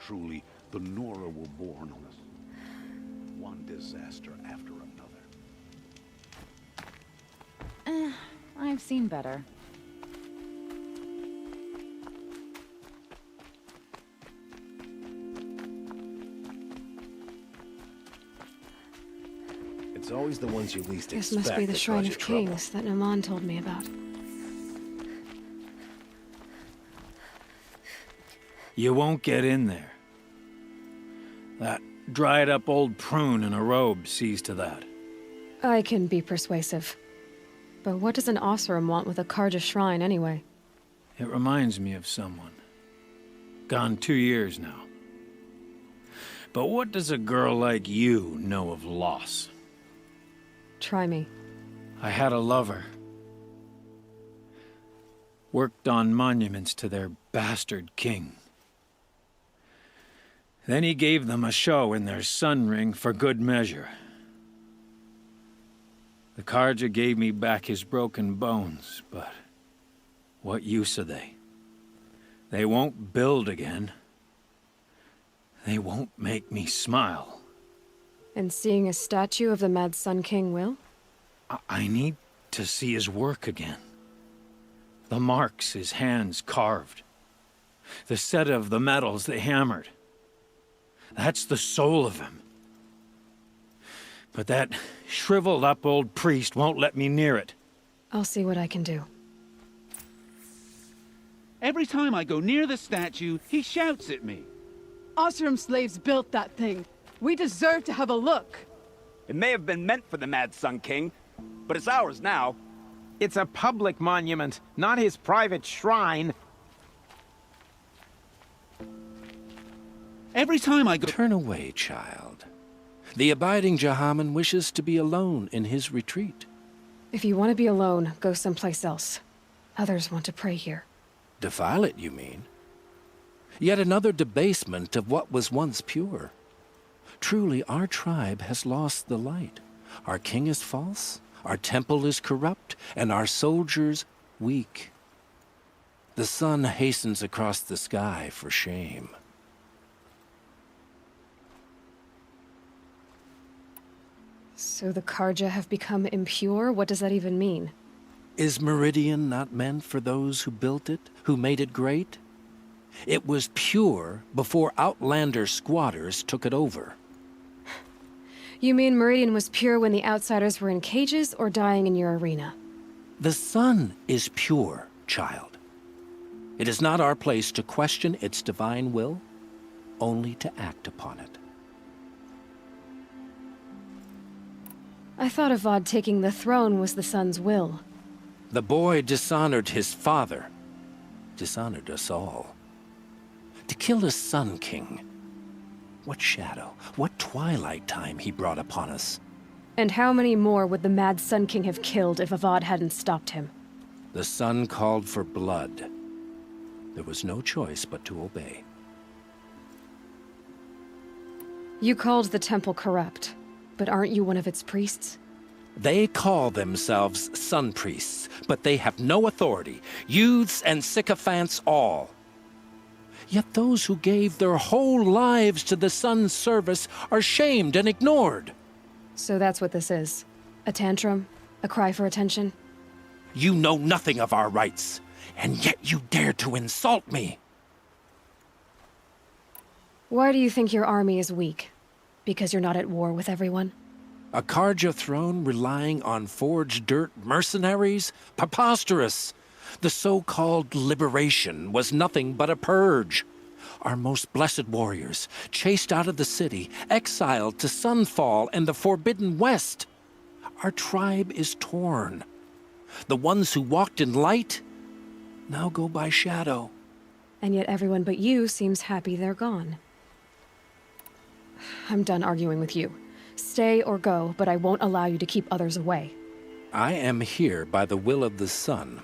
Truly, the Nora were born on us. One disaster after another. I've seen better. It's always the ones you least This expect must be the that Shrine cause you of trouble. Kings that Naman told me about. You won't get in there. That dried-up old prune in a robe sees to that. I can be persuasive. But what does an Oseram want with a Karja shrine, anyway? It reminds me of someone. Gone 2 years now. But what does a girl like you know of loss? Try me. I had a lover. Worked on monuments to their bastard king. Then he gave them a show in their sun ring for good measure. The Karja gave me back his broken bones, but what use are they? They won't build again. They won't make me smile. And seeing a statue of the Mad Sun King will? I need to see his work again. The marks his hands carved. The set of the metals they hammered. That's the soul of him. But that shriveled-up old priest won't let me near it. I'll see what I can do. Every time I go near the statue, he shouts at me. Oseram slaves built that thing. We deserve to have a look. It may have been meant for the Mad Sun King, but it's ours now. It's a public monument, not his private shrine. Every time I go— Turn away, child. The abiding Jahaman wishes to be alone in his retreat. If you want to be alone, go someplace else. Others want to pray here. Defile it, you mean? Yet another debasement of what was once pure. Truly, our tribe has lost the light. Our king is false, our temple is corrupt, and our soldiers weak. The sun hastens across the sky for shame. So the Karja have become impure? What does that even mean? Is Meridian not meant for those who built it, who made it great? It was pure before outlander squatters took it over. You mean Meridian was pure when the outsiders were in cages or dying in your arena? The sun is pure, child. It is not our place to question its divine will, only to act upon it. I thought Avad taking the throne was the sun's will. The boy dishonored his father, dishonored us all. To kill a Sun King. What shadow, what twilight time he brought upon us. And how many more would the Mad Sun King have killed if Avad hadn't stopped him? The sun called for blood. There was no choice but to obey. You called the temple corrupt, but aren't you one of its priests? They call themselves sun priests, but they have no authority. Youths and sycophants all. Yet those who gave their whole lives to the sun's service are shamed and ignored. So that's what this is. A tantrum? A cry for attention? You know nothing of our rights, and yet you dare to insult me. Why do you think your army is weak? Because you're not at war with everyone? A Karja throne relying on forged dirt mercenaries? Preposterous! The so-called liberation was nothing but a purge. Our most blessed warriors, chased out of the city, exiled to Sunfall and the Forbidden West. Our tribe is torn. The ones who walked in light now go by shadow. And yet everyone but you seems happy they're gone. I'm done arguing with you. Stay or go, but I won't allow you to keep others away. I am here by the will of the sun.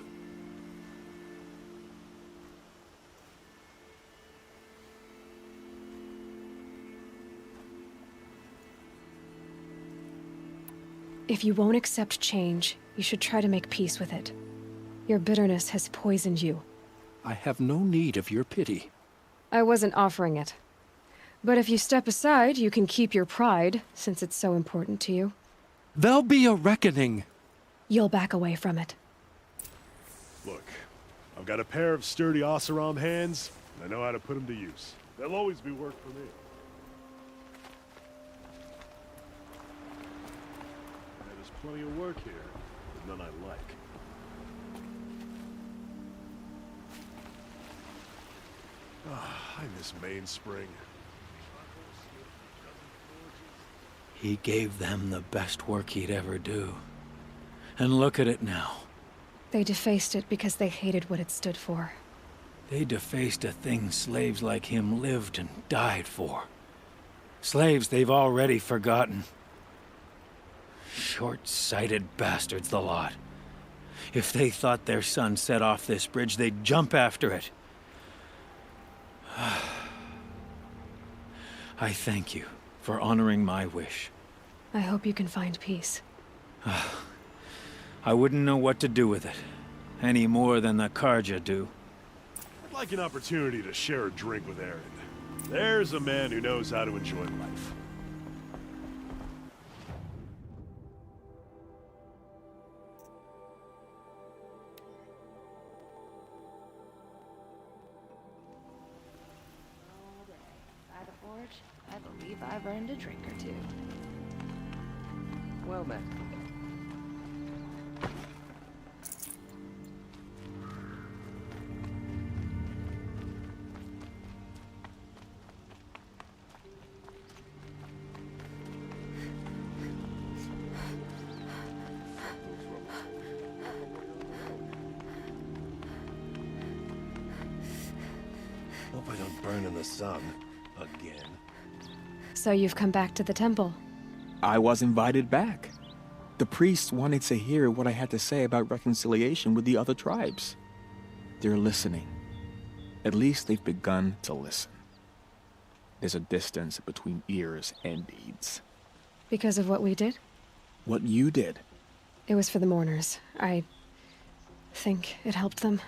If you won't accept change, you should try to make peace with it. Your bitterness has poisoned you. I have no need of your pity. I wasn't offering it. But if you step aside, you can keep your pride, since it's so important to you. There'll be a reckoning. You'll back away from it. Look, I've got a pair of sturdy Oseram hands, and I know how to put them to use. There'll always be work for me. There's plenty of work here, but none I like. I miss Mainspring. He gave them the best work he'd ever do. And look at it now. They defaced it because they hated what it stood for. They defaced a thing slaves like him lived and died for. Slaves they've already forgotten. Short-sighted bastards, the lot. If they thought their son set off this bridge, they'd jump after it. I thank you for honoring my wish. I hope you can find peace. I wouldn't know what to do with it, any more than the Karja do. I'd like an opportunity to share a drink with Aaron. There's a man who knows how to enjoy life. By the forge, I believe I've earned a drink or two. Well met. Hope I don't burn in the sun again. So you've come back to the temple? I was invited back. The priests wanted to hear what I had to say about reconciliation with the other tribes. They're listening. At least they've begun to listen. There's a distance between ears and deeds. Because of what we did? What you did. It was for the mourners. I think it helped them.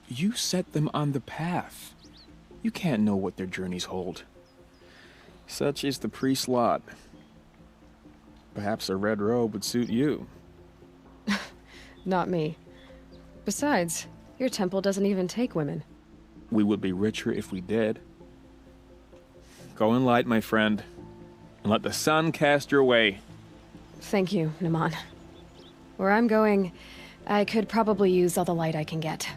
You set them on the path. You can't know what their journeys hold. Such is the priest's lot. Perhaps a red robe would suit you. Not me. Besides, your temple doesn't even take women. We would be richer if we did. Go in light, my friend, and let the sun cast your way. Thank you, Naman. Where I'm going, I could probably use all the light I can get.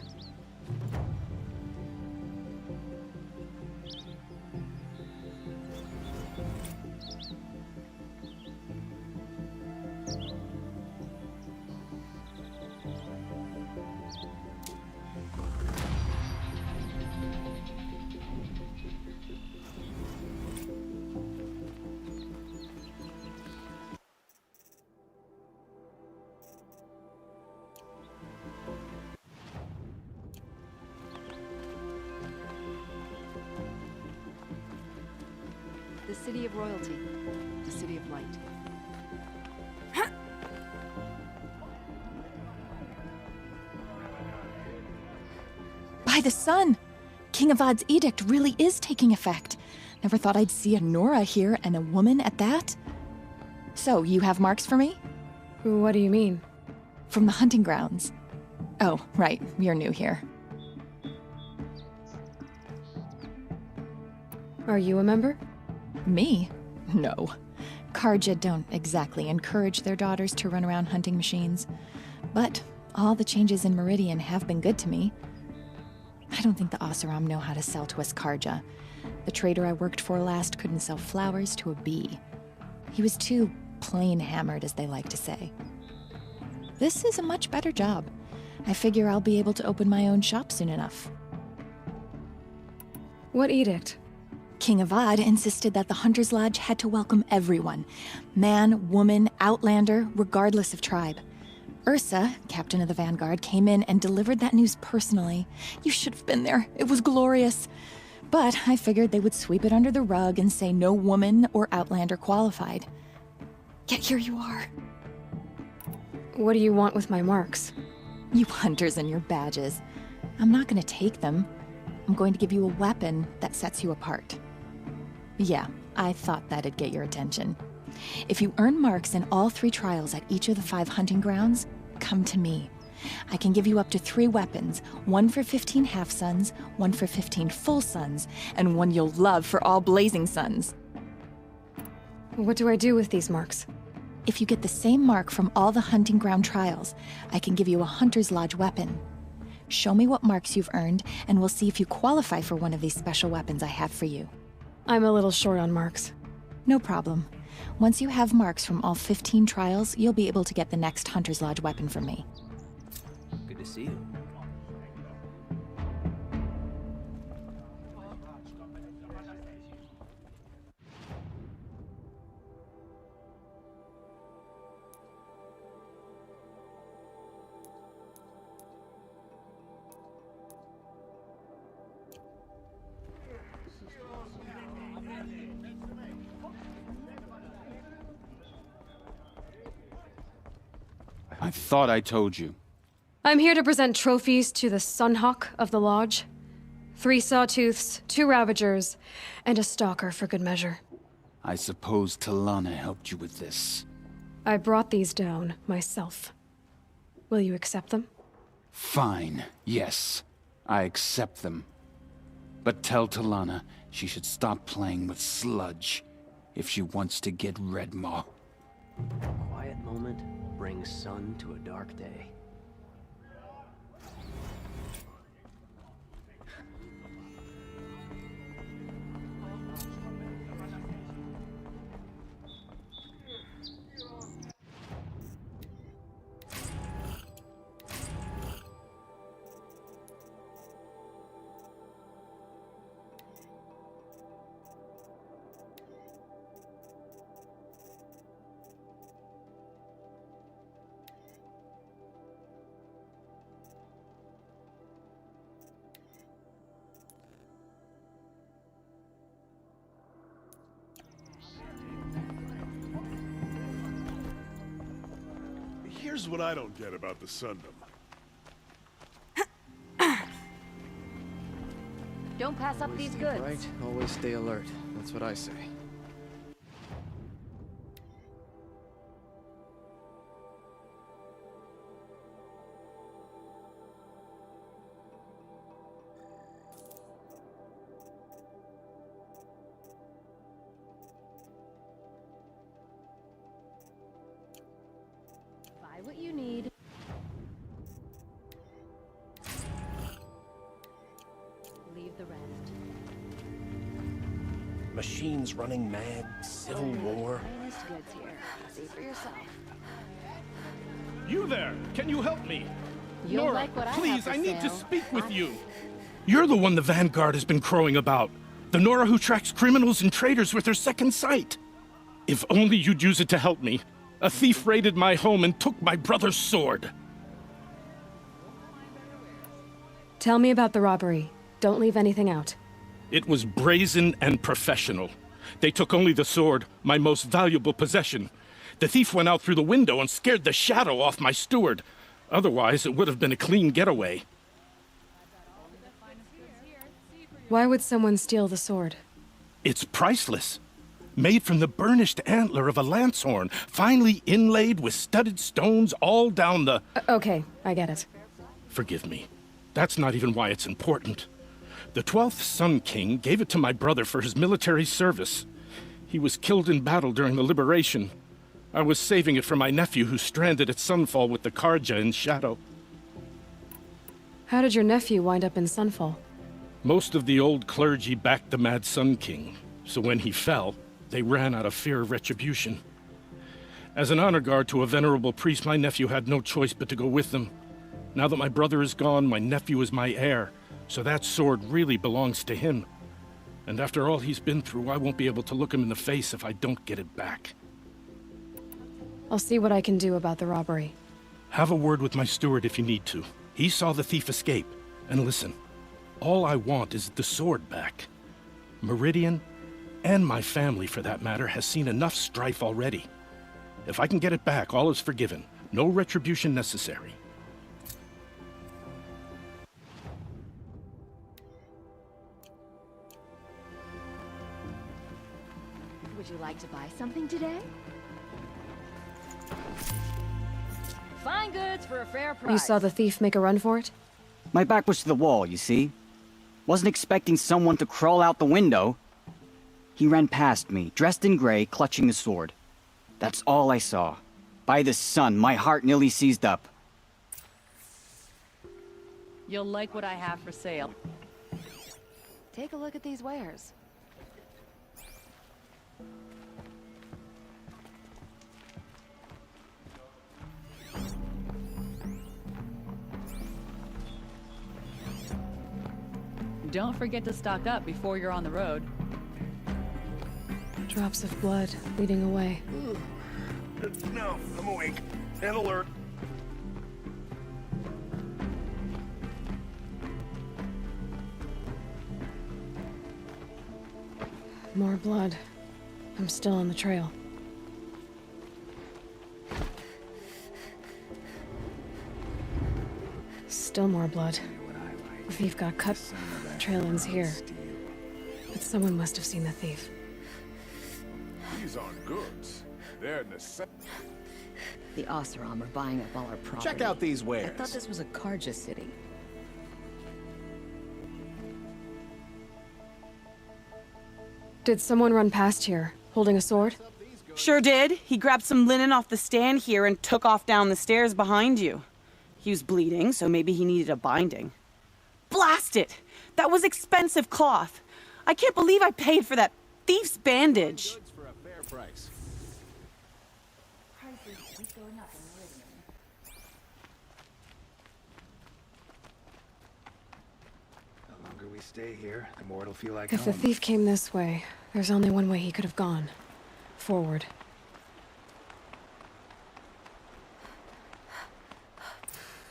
The city of royalty. The city of light. By the sun! King Avad's edict really is taking effect. Never thought I'd see a Nora here, and a woman at that. So, you have marks for me? What do you mean? From the hunting grounds. Oh, right, you're new here. Are you a member? Me? No. Karja don't exactly encourage their daughters to run around hunting machines. But all the changes in Meridian have been good to me. I don't think the Oseram know how to sell to us Karja. The trader I worked for last couldn't sell flowers to a bee. He was too plain hammered, as they like to say. This is a much better job. I figure I'll be able to open my own shop soon enough. What edict? King Avad insisted that the Hunter's Lodge had to welcome everyone. Man, woman, outlander, regardless of tribe. Ursa, captain of the Vanguard, came in and delivered that news personally. You should have been there. It was glorious. But I figured they would sweep it under the rug and say no woman or outlander qualified. Yet here you are. What do you want with my marks? You hunters and your badges. I'm not going to take them. I'm going to give you a weapon that sets you apart. Yeah, I thought that'd get your attention. If you earn marks in all 3 trials at each of the 5 hunting grounds, come to me. I can give you up to 3 weapons, one for 15 half-suns, one for 15 full suns, and one you'll love for all blazing suns. What do I do with these marks? If you get the same mark from all the hunting ground trials, I can give you a Hunter's Lodge weapon. Show me what marks you've earned, and we'll see if you qualify for one of these special weapons I have for you. I'm a little short on marks. No problem. Once you have marks from all 15 trials, you'll be able to get the next Hunter's Lodge weapon from me. Good to see you. I thought I told you. I'm here to present trophies to the Sunhawk of the Lodge. 3 sawtooths, 2 ravagers, and a stalker for good measure. I suppose Talana helped you with this. I brought these down myself. Will you accept them? Fine, yes. I accept them. But tell Talana she should stop playing with sludge if she wants to get Redmaw. A quiet moment brings sun to a dark day. Here's what I don't get about the Sundom. Don't pass up these goods. Right, always stay alert. That's what I say. Buy what you need. Leave the rest. Machines running mad, civil war. Finest goods here. See for yourself. You there! Can you help me? You'll Nora, like what I have please, for I need to sale. speak with you. You're the one the Vanguard has been crowing about. The Nora who tracks criminals and traitors with her second sight. If only you'd use it to help me. A thief raided my home and took my brother's sword. Tell me about the robbery. Don't leave anything out. It was brazen and professional. They took only the sword, my most valuable possession. The thief went out through the window and scared the shadow off my steward. Otherwise, it would have been a clean getaway. Why would someone steal the sword? It's priceless. Made from the burnished antler of a lancehorn, finely inlaid with studded stones all down the... Okay, I get it. Forgive me. That's not even why it's important. The 12th Sun King gave it to my brother for his military service. He was killed in battle during the Liberation. I was saving it for my nephew who's stranded at Sunfall with the Karja in Shadow. How did your nephew wind up in Sunfall? Most of the old clergy backed the Mad Sun King, so when he fell, they ran out of fear of retribution. As an honor guard to a venerable priest, my nephew had no choice but to go with them. Now that my brother is gone, my nephew is my heir, so that sword really belongs to him. And after all he's been through, I won't be able to look him in the face if I don't get it back. I'll see what I can do about the robbery. Have a word with my steward if you need to. He saw the thief escape. And listen, all I want is the sword back. Meridian, and my family for that matter, has seen enough strife already. If I can get it back, all is forgiven. No retribution necessary. Would you like to buy something today? Fine goods for a fair price. You saw the thief make a run for it? My back was to the wall, you see. Wasn't expecting someone to crawl out the window. He ran past me, dressed in gray, clutching the sword. That's all I saw. By the sun, my heart nearly seized up. You'll like what I have for sale. Take a look at these wares. Don't forget to stock up before you're on the road. Drops of blood leading away. No, I'm awake and alert. More blood. I'm still on the trail. Still more blood. The thief got cut. Trail ends here. But someone must have seen the thief. These aren't goods. They're necessities. The Oseram are buying up all our property. Check out these I wares. thought this was a Karja city. Did someone run past here, holding a sword? Sure did. He grabbed some linen off the stand here and took off down the stairs behind you. He was bleeding, so maybe he needed a binding. Blast it! That was expensive cloth. I can't believe I paid for that thief's bandage. For a fair price. The longer we stay here, the more it'll feel like If the home. thief came this way, there's only one way he could have gone. Forward.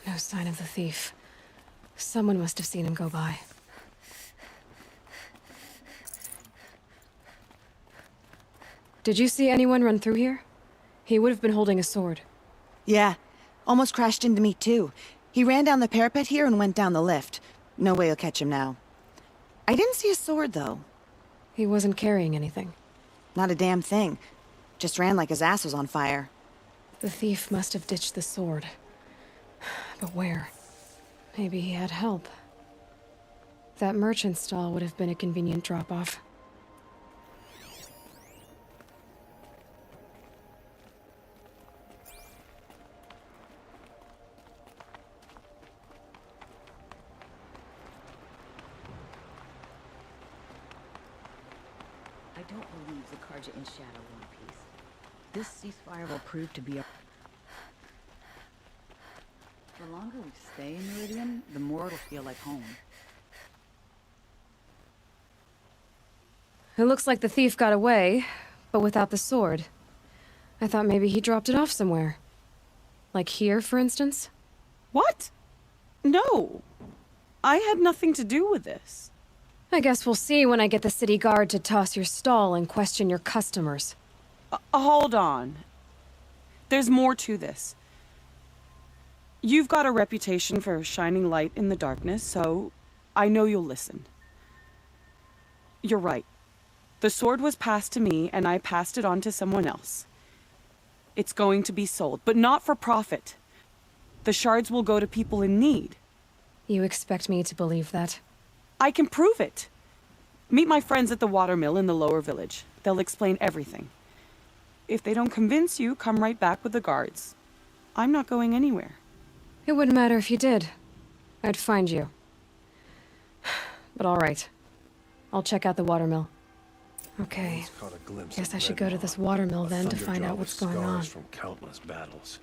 No sign of the thief. Someone must have seen him go by. Did you see anyone run through here? He would have been holding a sword. Yeah. Almost crashed into me, too. He ran down the parapet here and went down the lift. No way you'll catch him now. I didn't see a sword, though. He wasn't carrying anything. Not a damn thing. Just ran like his ass was on fire. The thief must have ditched the sword. But where? Maybe he had help. That merchant stall would have been a convenient drop-off. I don't believe the Karja in Shadow One Piece. This ceasefire will prove to be a... The longer we stay in Meridian, the more it'll feel like home. It looks like the thief got away, but without the sword. I thought maybe he dropped it off somewhere. Like here, for instance? What? No. I had nothing to do with this. I guess we'll see when I get the city guard to toss your stall and question your customers. Hold on. There's more to this. You've got a reputation for shining light in the darkness, so I know you'll listen. You're right. The sword was passed to me, and I passed it on to someone else. It's going to be sold, but not for profit. The shards will go to people in need. You expect me to believe that? I can prove it. Meet my friends at the watermill in the lower village. They'll explain everything. If they don't convince you, come right back with the guards. I'm not going anywhere. It wouldn't matter if you did. I'd find you. But all right. I'll check out the watermill. Okay. Guess I should go to this watermill then to find out what's going on. From countless battles.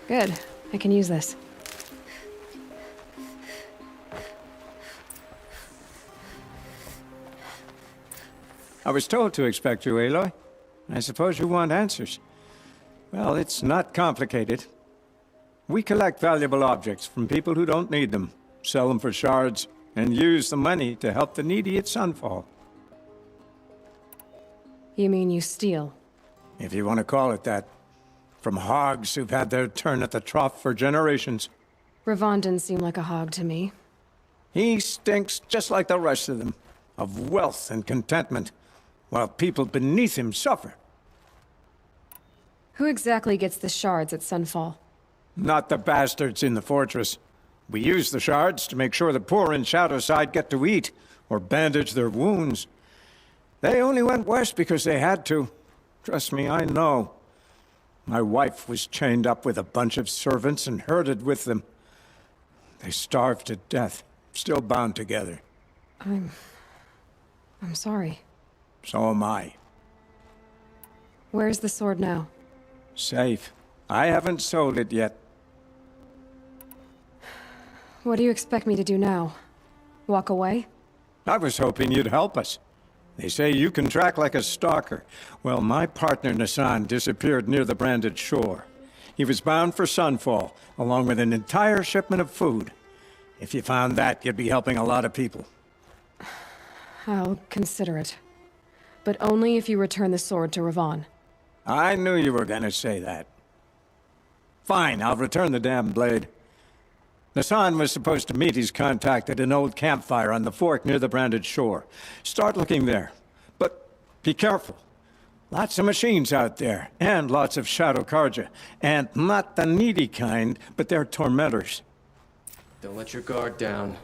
Good. I can use this. I was told to expect you, Aloy. I suppose you want answers. Well, it's not complicated. We collect valuable objects from people who don't need them, sell them for shards, and use the money to help the needy at Sunfall. You mean you steal? If you want to call it that. From hogs who've had their turn at the trough for generations. Ravon didn't seem like a hog to me. He stinks just like the rest of them, of wealth and contentment, while people beneath him suffer. Who exactly gets the shards at Sunfall? Not the bastards in the fortress. We use the shards to make sure the poor in Shadowside get to eat, or bandage their wounds. They only went west because they had to. Trust me, I know. My wife was chained up with a bunch of servants and herded with them. They starved to death, still bound together. I'm sorry. So am I. Where's the sword now? Safe. I haven't sold it yet. What do you expect me to do now? Walk away? I was hoping you'd help us. They say you can track like a stalker. Well, my partner Nassan disappeared near the branded shore. He was bound for Sunfall, along with an entire shipment of food. If you found that, you'd be helping a lot of people. I'll consider it. But only if you return the sword to Ravon. I knew you were gonna say that. Fine, I'll return the damn blade. Nassan was supposed to meet his contact at an old campfire on the fork near the branded shore. Start looking there. But be careful. Lots of machines out there, and lots of Shadow Karja. And not the needy kind, but they're tormentors. Don't let your guard down.